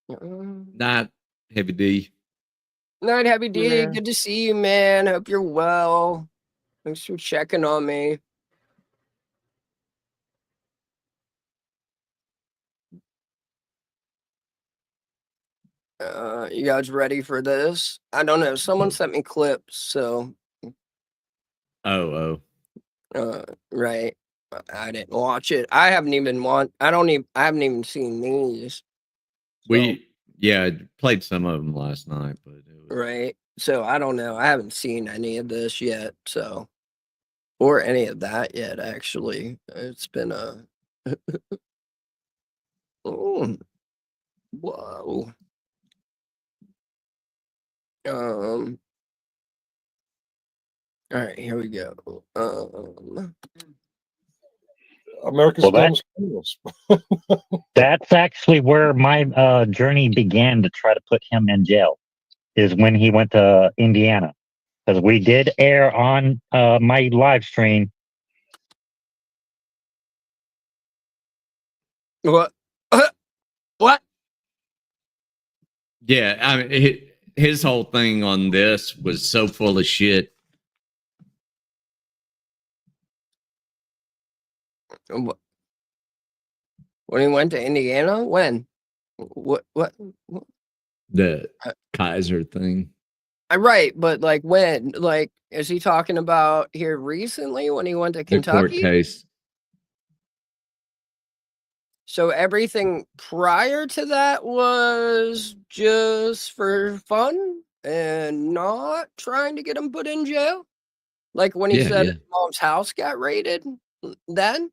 Not Heavy D. Night, Happy D. Yeah. Good to see you, man. Hope you're well. Thanks for checking on me. You guys ready for this? I don't know. Someone sent me clips, so Oh. right. I didn't watch it. I haven't even I haven't even seen these. Played some of them last night, but Right. So I don't know. I haven't seen any of this yet, so or any of that yet, actually. It's been a oh, whoa. All right, here we go. America's Well, dumbest criminals. That's actually where my journey began to try to put him in jail, is when he went to Indiana. Because we did air on my live stream. What? What? yeah, I mean, his whole thing on this was so full of shit. When he went to Indiana? When? What? The Kaiser thing. Right, but like when? Like, is he talking about here recently when he went to The court Kentucky? case. So everything prior to that was just for fun and not trying to get him put in jail? Like when he said his mom's house got raided then?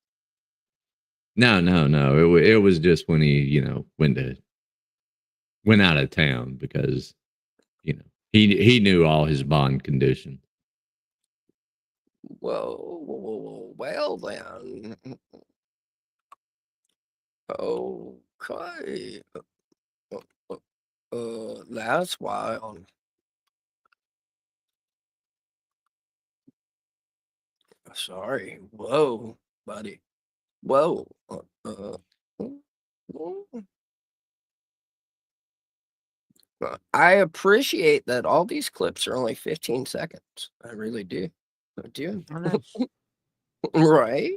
No. It was just when he, went out of town because, he knew all his bond conditions. Well then. Okay. That's wild. Sorry. Whoa, buddy. Whoa. I appreciate that all these clips are only 15 seconds. I really do. I do. Right?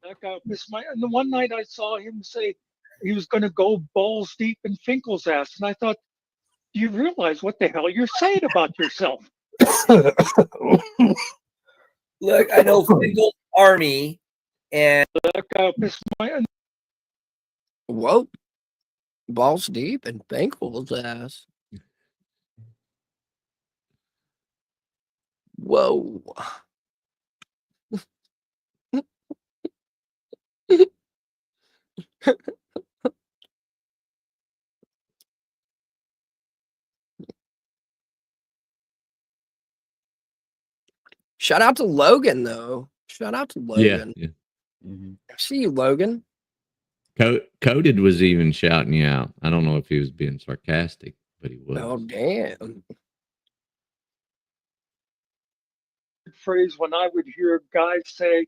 That guy pissed my. And the one night I saw him say he was going to go balls deep in Finkel's ass, and I thought, do you realize what the hell you're saying about yourself? Look, I know Finkel's army, and that guy pissed my. Whoa. Balls deep in Finkel's ass. Whoa. Shout out to Logan, though. Shout out to Logan. Yeah. See you, Logan. Coded was even shouting you out. I don't know if he was being sarcastic, but he was. Oh, damn. Phrase when I would hear guys say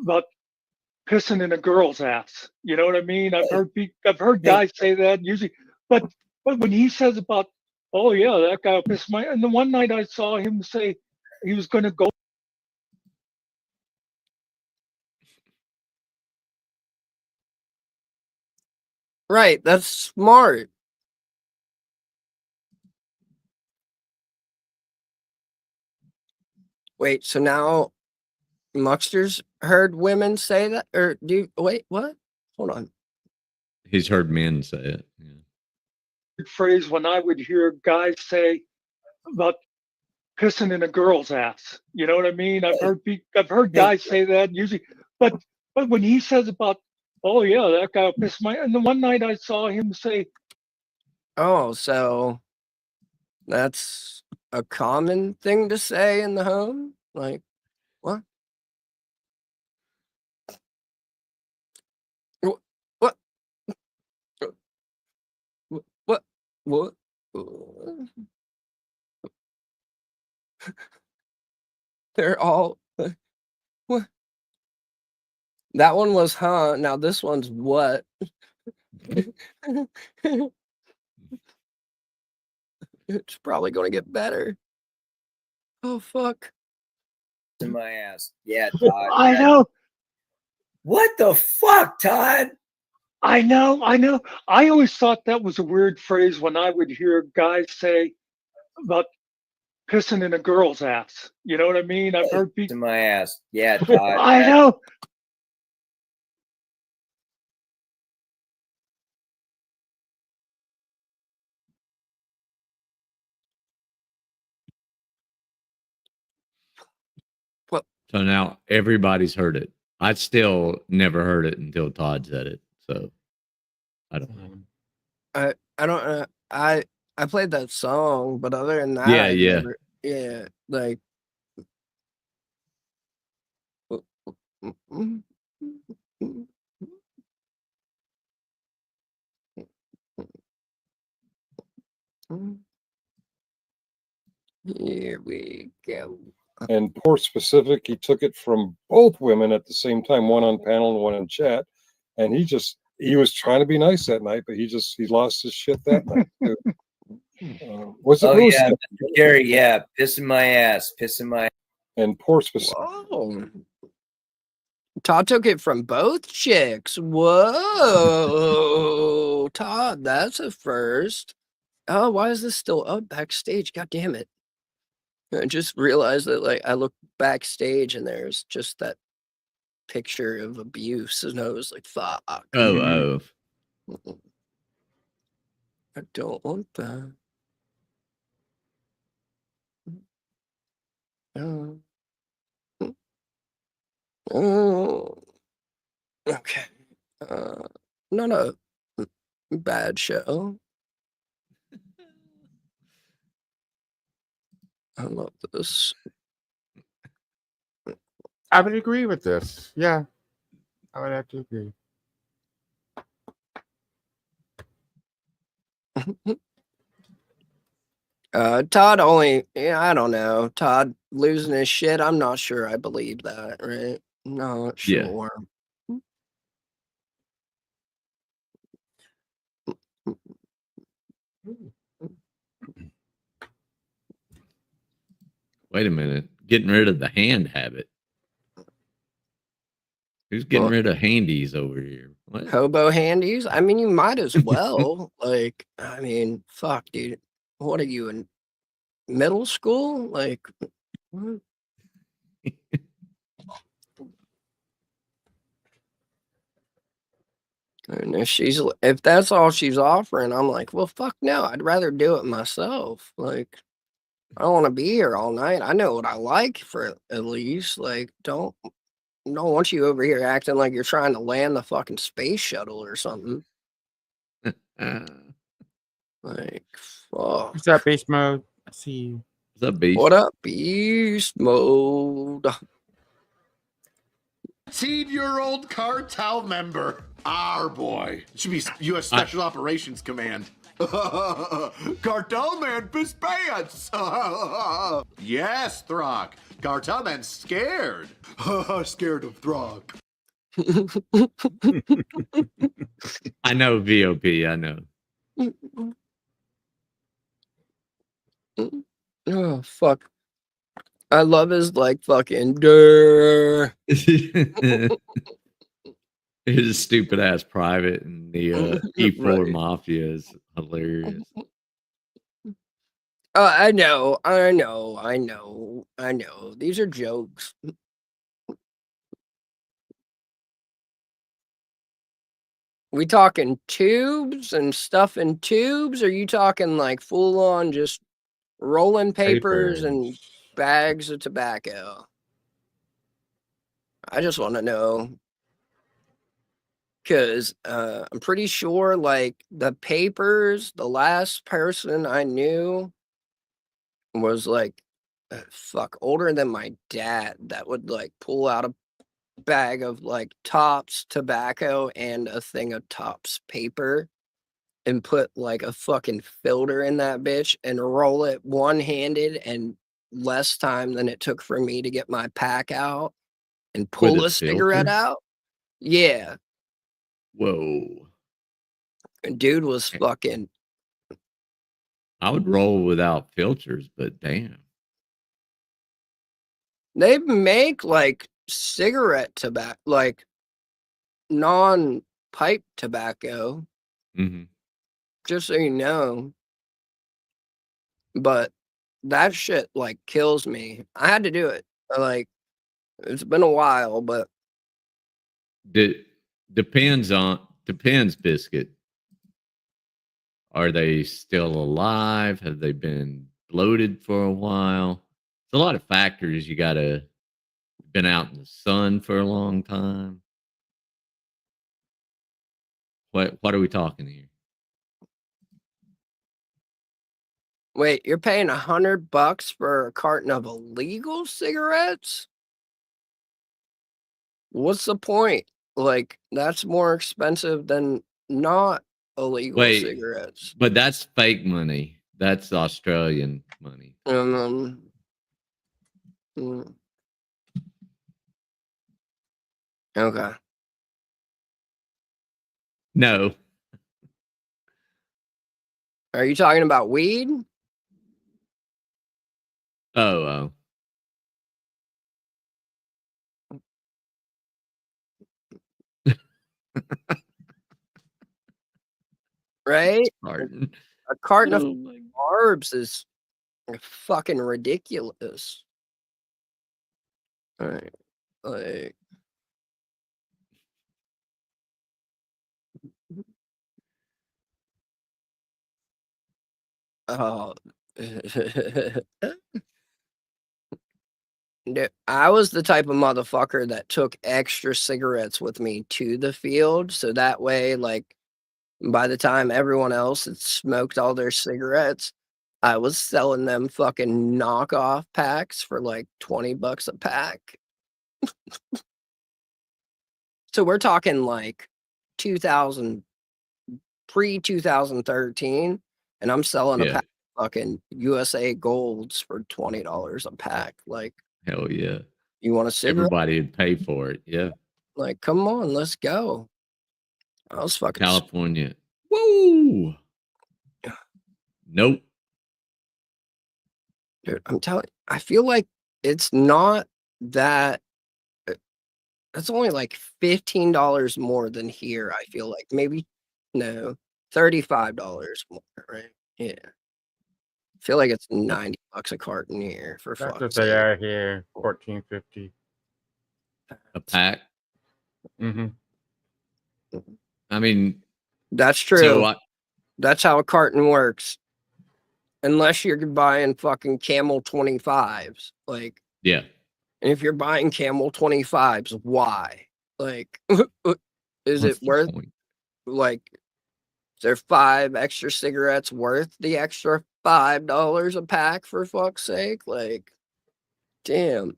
about pissing in a girl's ass. You know what I mean? I've heard guys say that usually, but when he says about, oh yeah, that guy pissed my. And the one night I saw him say he was going to go. Right, that's smart. Wait, so now Muxter's heard women say that? Or wait, what? Hold on. He's heard men say it. Yeah. Phrase when I would hear guys say about pissing in a girl's ass. You know what I mean? I've heard guys say that usually, but when he says about, Oh yeah, that guy pissed my. And the one night I saw him say, Oh, so that's a common thing to say in the home? Like, what? What? What? What? They're all. What? That one was huh. Now this one's what? It's probably going to get better. Oh, fuck. In my ass. Yeah, Todd. I know. What the fuck, Todd? I know. I always thought that was a weird phrase when I would hear guys say about pissing in a girl's ass. You know what I mean? I've heard people. In my ass. Yeah, Todd. I know. So now everybody's heard it. I still never heard it until Todd said it. So I don't know. I don't I played that song, but other than that, Yeah, I've yeah. never, yeah, like here we go. And poor specific, he took it from both women at the same time, one on panel and one in chat. And he was trying to be nice that night, but he lost his shit that night too. Was it Oh Bruce? yeah, Mr. Gary. Yeah, pissing my ass. Pissing my. And poor specific. Whoa. Todd took it from both chicks. Whoa. Todd, that's a first. Oh, why is this still up backstage? God damn it. I just realized that, like, I looked backstage and there's just that picture of abuse, and I was like, fuck. Oh. I don't want that. Oh. Okay. No. Bad show. I love this. I would agree with this. Yeah, I would have to agree. Todd only, yeah, I don't know. Todd losing his shit. I'm not sure I believe that, right? Not Yeah. sure. Wait a minute. Getting rid of the hand habit. Who's getting rid of handies over here? What? Hobo handies? I mean, you might as well. Like, I mean, fuck, dude. What are you in middle school? Like, what? And if that's all she's offering, I'm like, well, fuck no. I'd rather do it myself. Like, I don't want to be here all night. I know what I like for at least. Like, don't want you over here acting like you're trying to land the fucking space shuttle or something. Like, fuck. What's up, beast mode? I see you. What's up, beast? What up, beast mode? Year-old cartel member. Our boy. It should be U.S. Special Operations Command. Cartel man piss pants. Yes, Throck. Cartel man scared. Scared of Throck. I know VOP. I know. Oh, fuck. I love his, like, fucking durr. His stupid ass private and the E4 Right. Mafia is hilarious. I know. These are jokes. We talking tubes and stuff in tubes? Or you talking like full on just rolling papers and bags of tobacco? I just want to know. Because I'm pretty sure, like, the papers, the last person I knew was, like, older than my dad that would, like, pull out a bag of, like, Tops tobacco and a thing of Tops paper and put, like, a fucking filter in that bitch and roll it one-handed and less time than it took for me to get my pack out and pull With a a cigarette filter? out. Yeah. Whoa. Dude was fucking I would roll without filters, but damn. they make, like, cigarette tobacco, like, non-pipe tobacco, Mm-hmm. just so you know. But that shit, like, kills me. I had to do it. Like, it's been a while, but Depends, Biscuit. Are they still alive? Have they been bloated for a while? It's a lot of factors. You gotta been out in the sun for a long time. What are we talking here? wait, you're paying $100 for a carton of illegal cigarettes? What's the point? Like, that's more expensive than not illegal Wait, cigarettes. but that's fake money. That's Australian money. Mm. Okay. No. Are you talking about weed? Oh. Right? Pardon. A carton of Oh my carbs is fucking ridiculous. Alright. Like oh. Dude, I was the type of motherfucker that took extra cigarettes with me to the field, so that way, like, by the time everyone else had smoked all their cigarettes, I was selling them fucking knockoff packs for, like, $20 a pack. So we're talking, like, 2000 pre-2013, and I'm selling a Yeah. pack of fucking USA Golds for $20 a pack, like Hell yeah. you want a cigarette? Everybody would pay for it. Yeah. Like, come on, let's go. I was fucking California. Woo! Nope. dude, I'm telling I feel like it's not that it's only like $15 more than here, I feel like. Maybe no, $35 more, right? Yeah. I feel like it's $90 a carton here for That's what fuck's they sake. are here. $14.50 a pack. Mm-hmm. I mean, That's true. so That's how a carton works. Unless you're buying fucking Camel 25s. Like, yeah. and if you're buying Camel 25s, why? Like, is What's it the worth, point? like, is there 5 extra cigarettes worth the extra $5 a pack for fuck's sake? Like, damn.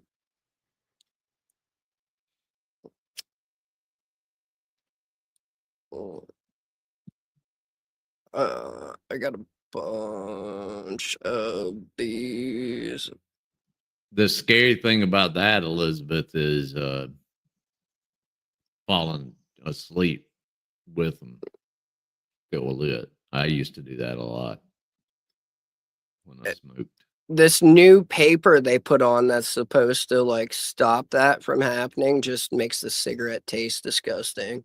I got a bunch of these. The scary thing about that, Elizabeth, is falling asleep with them. Go lit. I used to do that a lot when I smoked. This new paper they put on that's supposed to, like, stop that from happening just makes the cigarette taste disgusting.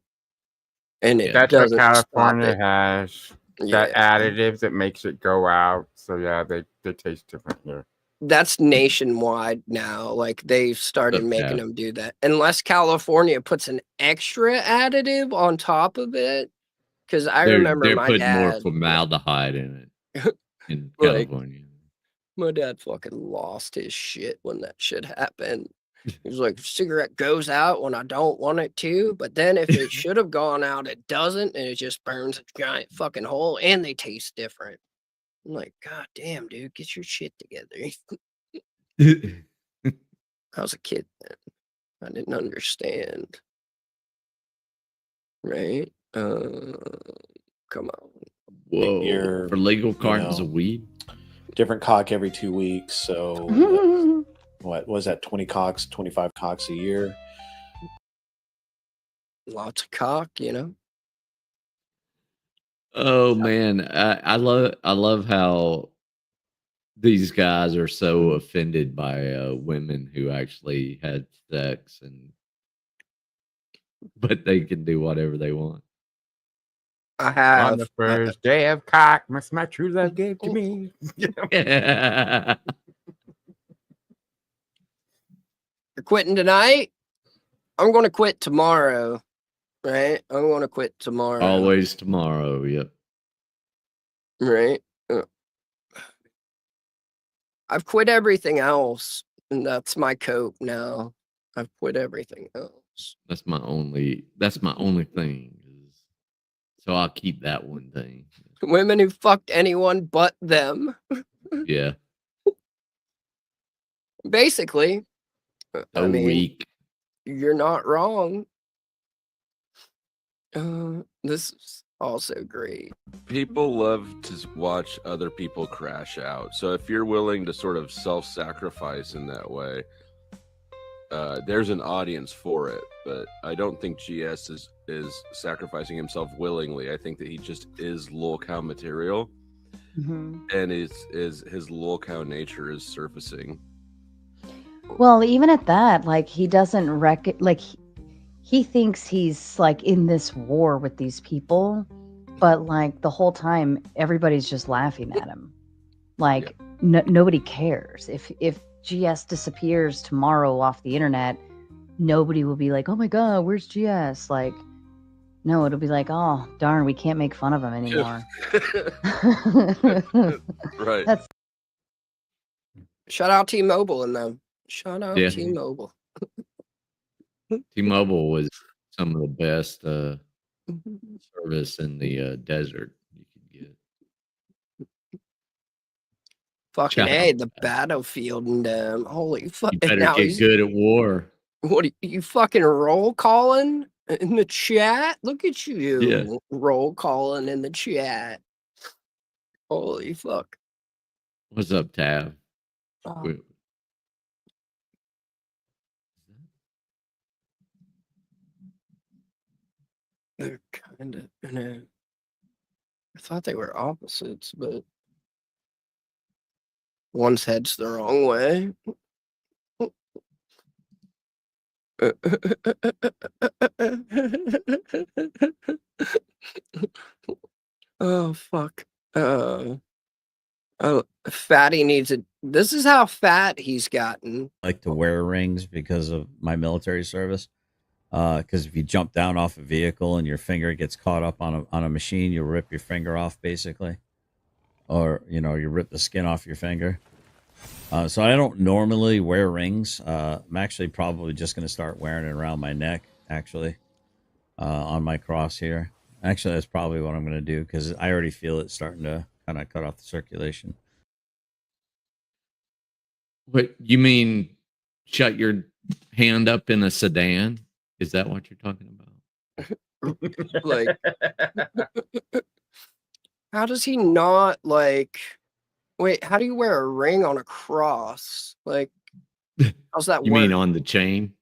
And it That's what doesn't stop California it. has. That additive that makes it go out. So yeah, they taste different here. That's nationwide now. Like, they've started making Okay. them do that. Unless California puts an extra additive on top of it. Because I remember They're my putting more dad, formaldehyde in it in like, California. my dad fucking lost his shit when that shit happened. He's like, cigarette goes out when I don't want it to, but then if it should have gone out, it doesn't, and it just burns a giant fucking hole, and they taste different. I'm like, God damn, dude, get your shit together. I was a kid then. I didn't understand. Right? Come on. Whoa. You're, For legal you cartons know, of weed? different cock every 2 weeks. So what was that? 20 cocks, 25 cocks a year. Lots of cock, you know. Oh man, I love how these guys are so offended by women who actually had sex, but they can do whatever they want. I On have. the first day of cockmas, my true love gave to me. You're quitting tonight? I'm going to quit tomorrow. Right? I'm going to quit tomorrow. Always tomorrow. Yep. Right? I've quit everything else, and that's my cope now. I've quit everything else. That's my only thing. So I'll keep that one thing. Women who fucked anyone but them. Yeah. Basically. I mean, weak. You're not wrong. This is also great. People love to watch other people crash out. So if you're willing to sort of self-sacrifice in that way, there's an audience for it. But I don't think GS is sacrificing himself willingly. I think that he just is lol cow material, and is his lol cow nature is surfacing. Well, even at that, like he doesn't he thinks he's like in this war with these people, but like the whole time everybody's just laughing at him. Like nobody cares. If GS disappears tomorrow off the internet, nobody will be like, "Oh my god, where's GS?" Like, no, it'll be like, "Oh darn, we can't make fun of him anymore." Right. That's Shout out T-Mobile and them. Shout out Yeah. T-Mobile. T-Mobile was some of the best service in the desert you could get. Fucking Shout A, out. the battlefield and them. Holy fuck. You better get good at war. What you fucking roll calling in the chat? Look at you. Yeah. Roll calling in the chat. Holy fuck. What's up, Tab? Oh. They're kind of, I thought they were opposites, but one's head's the wrong way. Oh, fuck. Oh, Fatty needs it. This is how fat he's gotten. Like to wear rings because of my military service. Because if you jump down off a vehicle and your finger gets caught up on a machine, you'll rip your finger off basically, or you rip the skin off your finger. So I don't normally wear rings. I'm actually probably just going to start wearing it around my neck, actually, on my cross here. Actually, that's probably what I'm going to do because I already feel it starting to kind of cut off the circulation. What you mean? Shut your hand up in a sedan? Is that what you're talking about? Like, how does he not like? Wait, how do you wear a ring on a cross? Like, how's that You work? mean on the chain?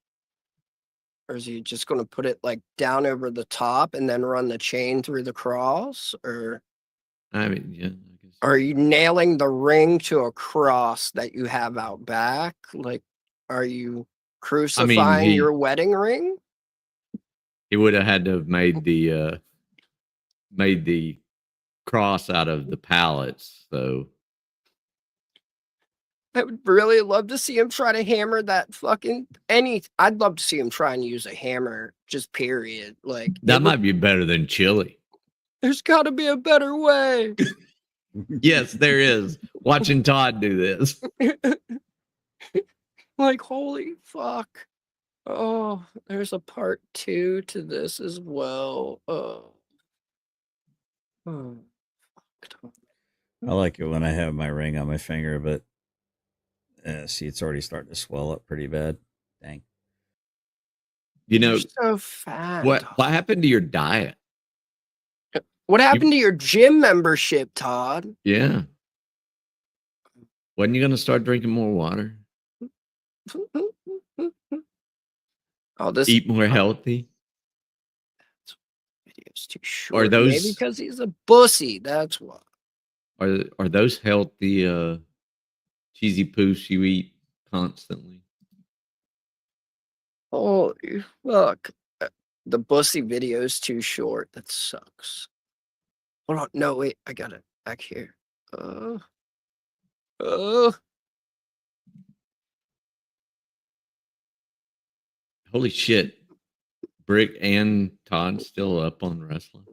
Or is he just going to put it like down over the top and then run the chain through the cross? Or I mean, yeah. are you nailing the ring to a cross that you have out back? Like, are you crucifying he- your wedding ring? He would have had to have made the cross out of the pallets, so I would really love to see him try to hammer that fucking I'd love to see him try and use a hammer, just period. Like that might be better than chili. there's got to be a better way. Yes, there is. Watching Todd do this. Like, holy fuck. Oh, there's a part 2 to this as well. Oh. I like it when I have my ring on my finger, but see, it's already starting to swell up pretty bad. Dang. You know, You're so fat. what happened to your diet? What happened to your gym membership, Todd? Yeah. Wasn't you gonna start drinking more water? Oh, this Eat more healthy? video's too short. Are Maybe those because he's a pussy. That's why. are those healthy cheesy poofs you eat constantly? Oh, fuck. The pussy video's too short. That sucks. Hold on. No, wait. I got it back here. Holy shit. Brick and Todd still up on wrestling.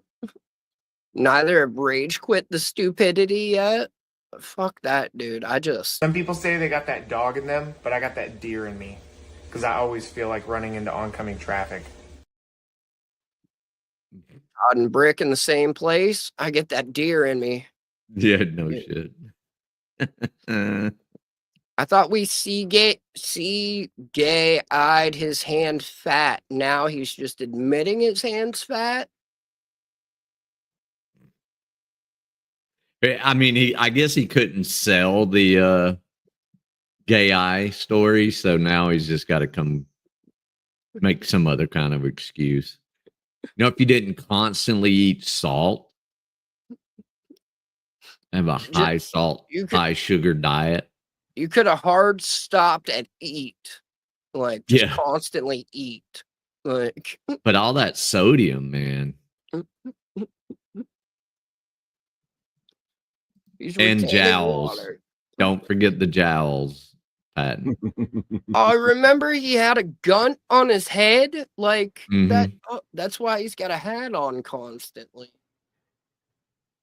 Neither have rage quit the stupidity yet. Fuck that, dude. Some people say they got that dog in them, but I got that deer in me. Because I always feel like running into oncoming traffic. Todd and Brick in the same place. I get that deer in me. Yeah, no shit. I thought we see gay eyed his hand fat. Now he's just admitting his hand's fat. I mean, I guess he couldn't sell the gay eye story, so now he's just got to come make some other kind of excuse. You know, if you didn't constantly eat salt, have a high salt, high sugar diet. You could have hard stopped and eat. Like, just Yeah. constantly eat. Like, But all that sodium, man. he's And retaining jowls. water. Don't forget the jowls, Patton. Oh, I remember he had a gun on his head. Like, that. Mhm. Oh, that's why he's got a hat on constantly.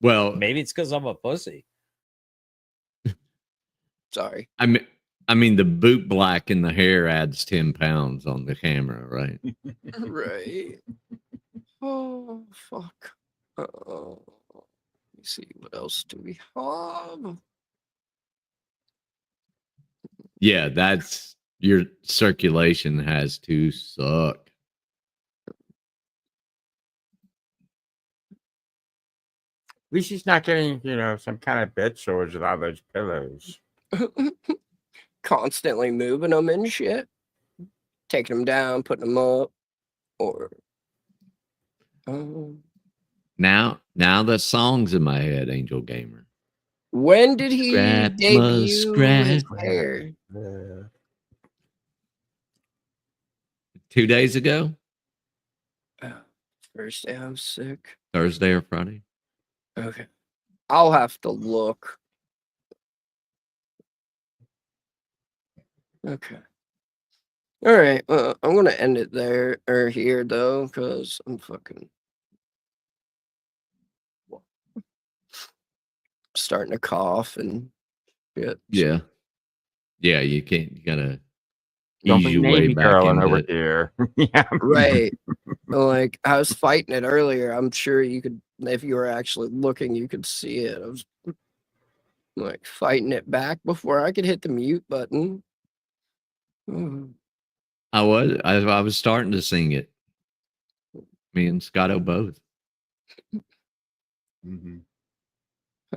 Well, maybe it's because I'm a pussy. Sorry. I mean, the boot black in the hair adds 10 pounds on the camera, right? Right. Oh, fuck. Oh, let me see. What else do we have? Yeah, that's your circulation has to suck. At least he's not getting, some kind of bed sores with all those pillows. Constantly moving them and shit. Taking them down, putting them up. Or. Now the song's in my head, Angel Gamer. When did he Scrap, debut his muskrat. hair? 2 days ago? First day I was sick. Thursday or Friday? Okay. I'll have to look. Okay. All right. I'm going to end it there or here, though, because I'm fucking starting to cough and shit. Yeah. Yeah, you can't. You gotta Don't ease be your way Navy back girling into over it. here. Yeah. Right. Like, I was fighting it earlier. I'm sure you could, if you were actually looking, you could see it. I was like fighting it back before I could hit the mute button. I was starting to sing it. Me and Scotto both.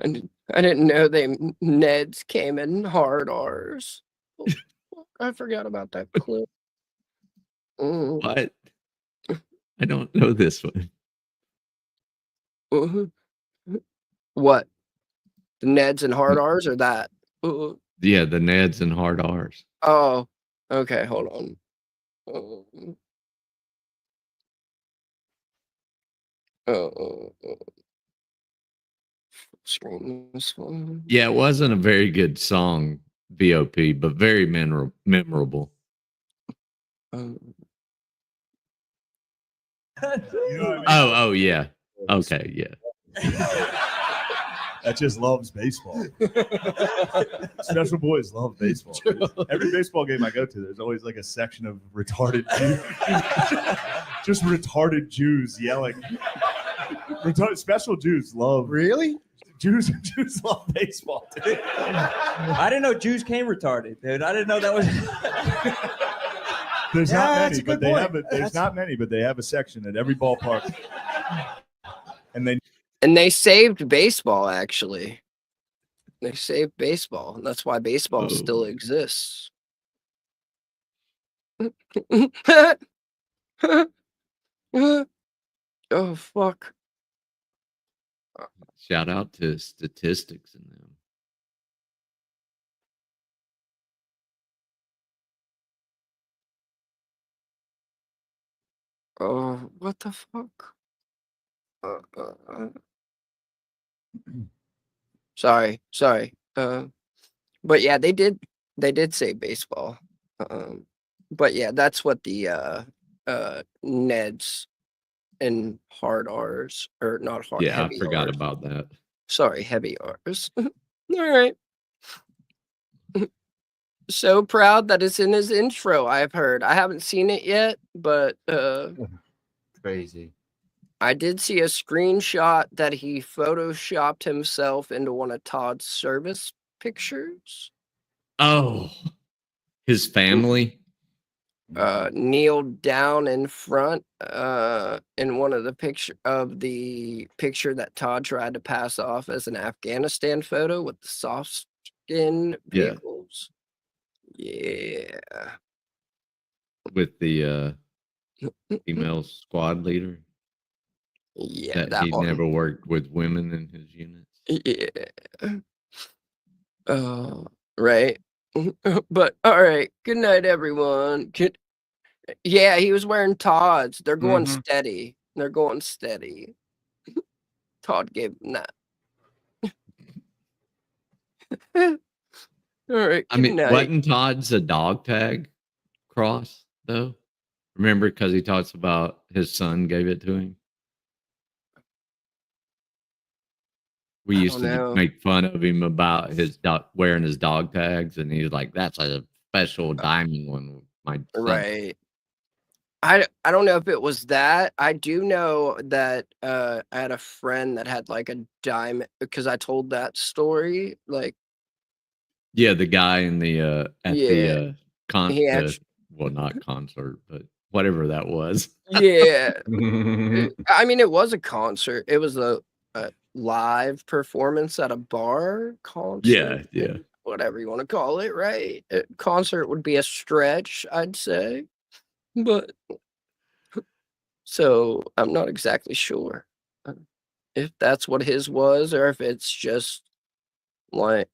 I didn't know Neds came in hard R's. Oh, fuck, I forgot about that clip. What? I don't know this one. What? The Neds and hard R's or that? Yeah, the Neds and hard R's. Oh, okay. Hold on. Screen this one. Yeah, it wasn't a very good song, VOP, but very memorable. Oh, yeah. Okay, yeah. that just loves baseball. Special boys love baseball. Every baseball game I go to, there's always like a section of retarded Jews. Just retarded Jews yelling. Special Jews love. Really? Jews love baseball, dude. I didn't know Jews came retarded, dude. I didn't know that was. There's Yeah, not that's many, a but good they point. have it. There's not many, but they have a section at every ballpark. And they saved baseball, actually. They saved baseball. And that's why baseball still exists. Oh, fuck. Shout out to statistics in them. Oh, what the fuck? Sorry. But yeah, they did say baseball. But yeah, that's what the Neds and hard R's, or not hard, Yeah, I heavy forgot R's. about that. Sorry, heavy R's. All right. So proud that it's in his intro, I've heard. I haven't seen it yet, but Crazy. I did see a screenshot that he photoshopped himself into one of Todd's service pictures. Oh, his family. Kneeled down in front in one of the picture that Todd tried to pass off as an Afghanistan photo with the soft skin Yeah. vehicles. Yeah. With the female squad leader. Yeah, that he one. never worked with women in his units. Yeah. Right. But all right. Good night, everyone. Yeah, he was wearing Todd's. They're going steady. They're going steady. Todd gave him that. All right. I Good mean, night. wasn't Todd's a dog tag cross though? Remember, because he talks about his son gave it to him. We used to know. make fun of him about his dog wearing his dog tags, and he's like, "That's a special diamond one." With my son. Right. I don't know if it was that. I do know that I had a friend that had like a diamond, because I told that story. Like, Yeah, the guy in the at yeah, the he actually, well, not concert, but whatever that was. yeah. I mean, it was a concert. It was a live performance at a bar concert. Yeah. Whatever you want to call it, right? A concert would be a stretch, I'd say. But so I'm not exactly sure if that's what his was, or if it's just like,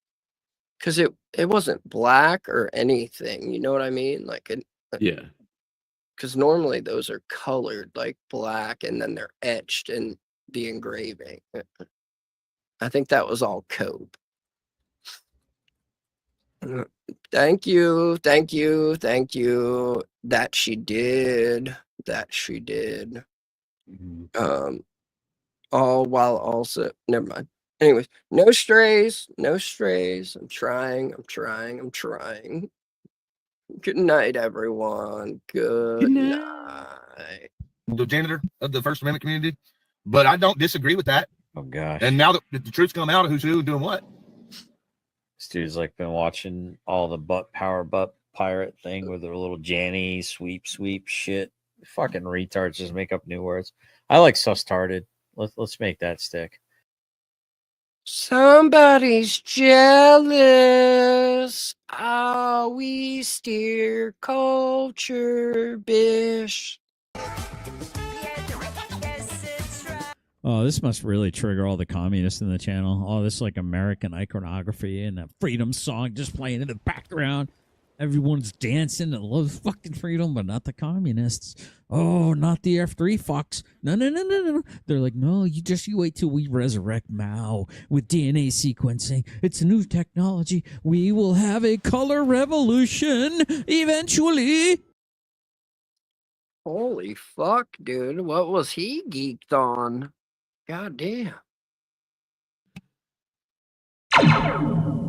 because it wasn't black or anything. You know what I mean? Like, Yeah. because normally those are colored like black, and then they're etched in the engraving. I think that was all cope. Thank you. That she did. All while also, never mind. Anyways, no strays. I'm trying. Good night, everyone. Good night. The janitor of the First Amendment community, but I don't disagree with that. Oh gosh. And now that the truth's come out of who's who doing what. This dude's like been watching all the butt pirate thing with their little Janny sweep shit. Fucking retards just make up new words. I like sus-tarded. Let's make that stick. Somebody's jealous. Ah, we steer culture, bish. Oh, this must really trigger all the communists in the channel. Oh, this is like American iconography and a freedom song just playing in the background. Everyone's dancing and loves fucking freedom, but not the communists. Oh, not the F3 fucks. No. They're like, no, you wait till we resurrect Mao with DNA sequencing. It's a new technology. We will have a color revolution eventually. Holy fuck, dude. What was he geeked on? God damn. you.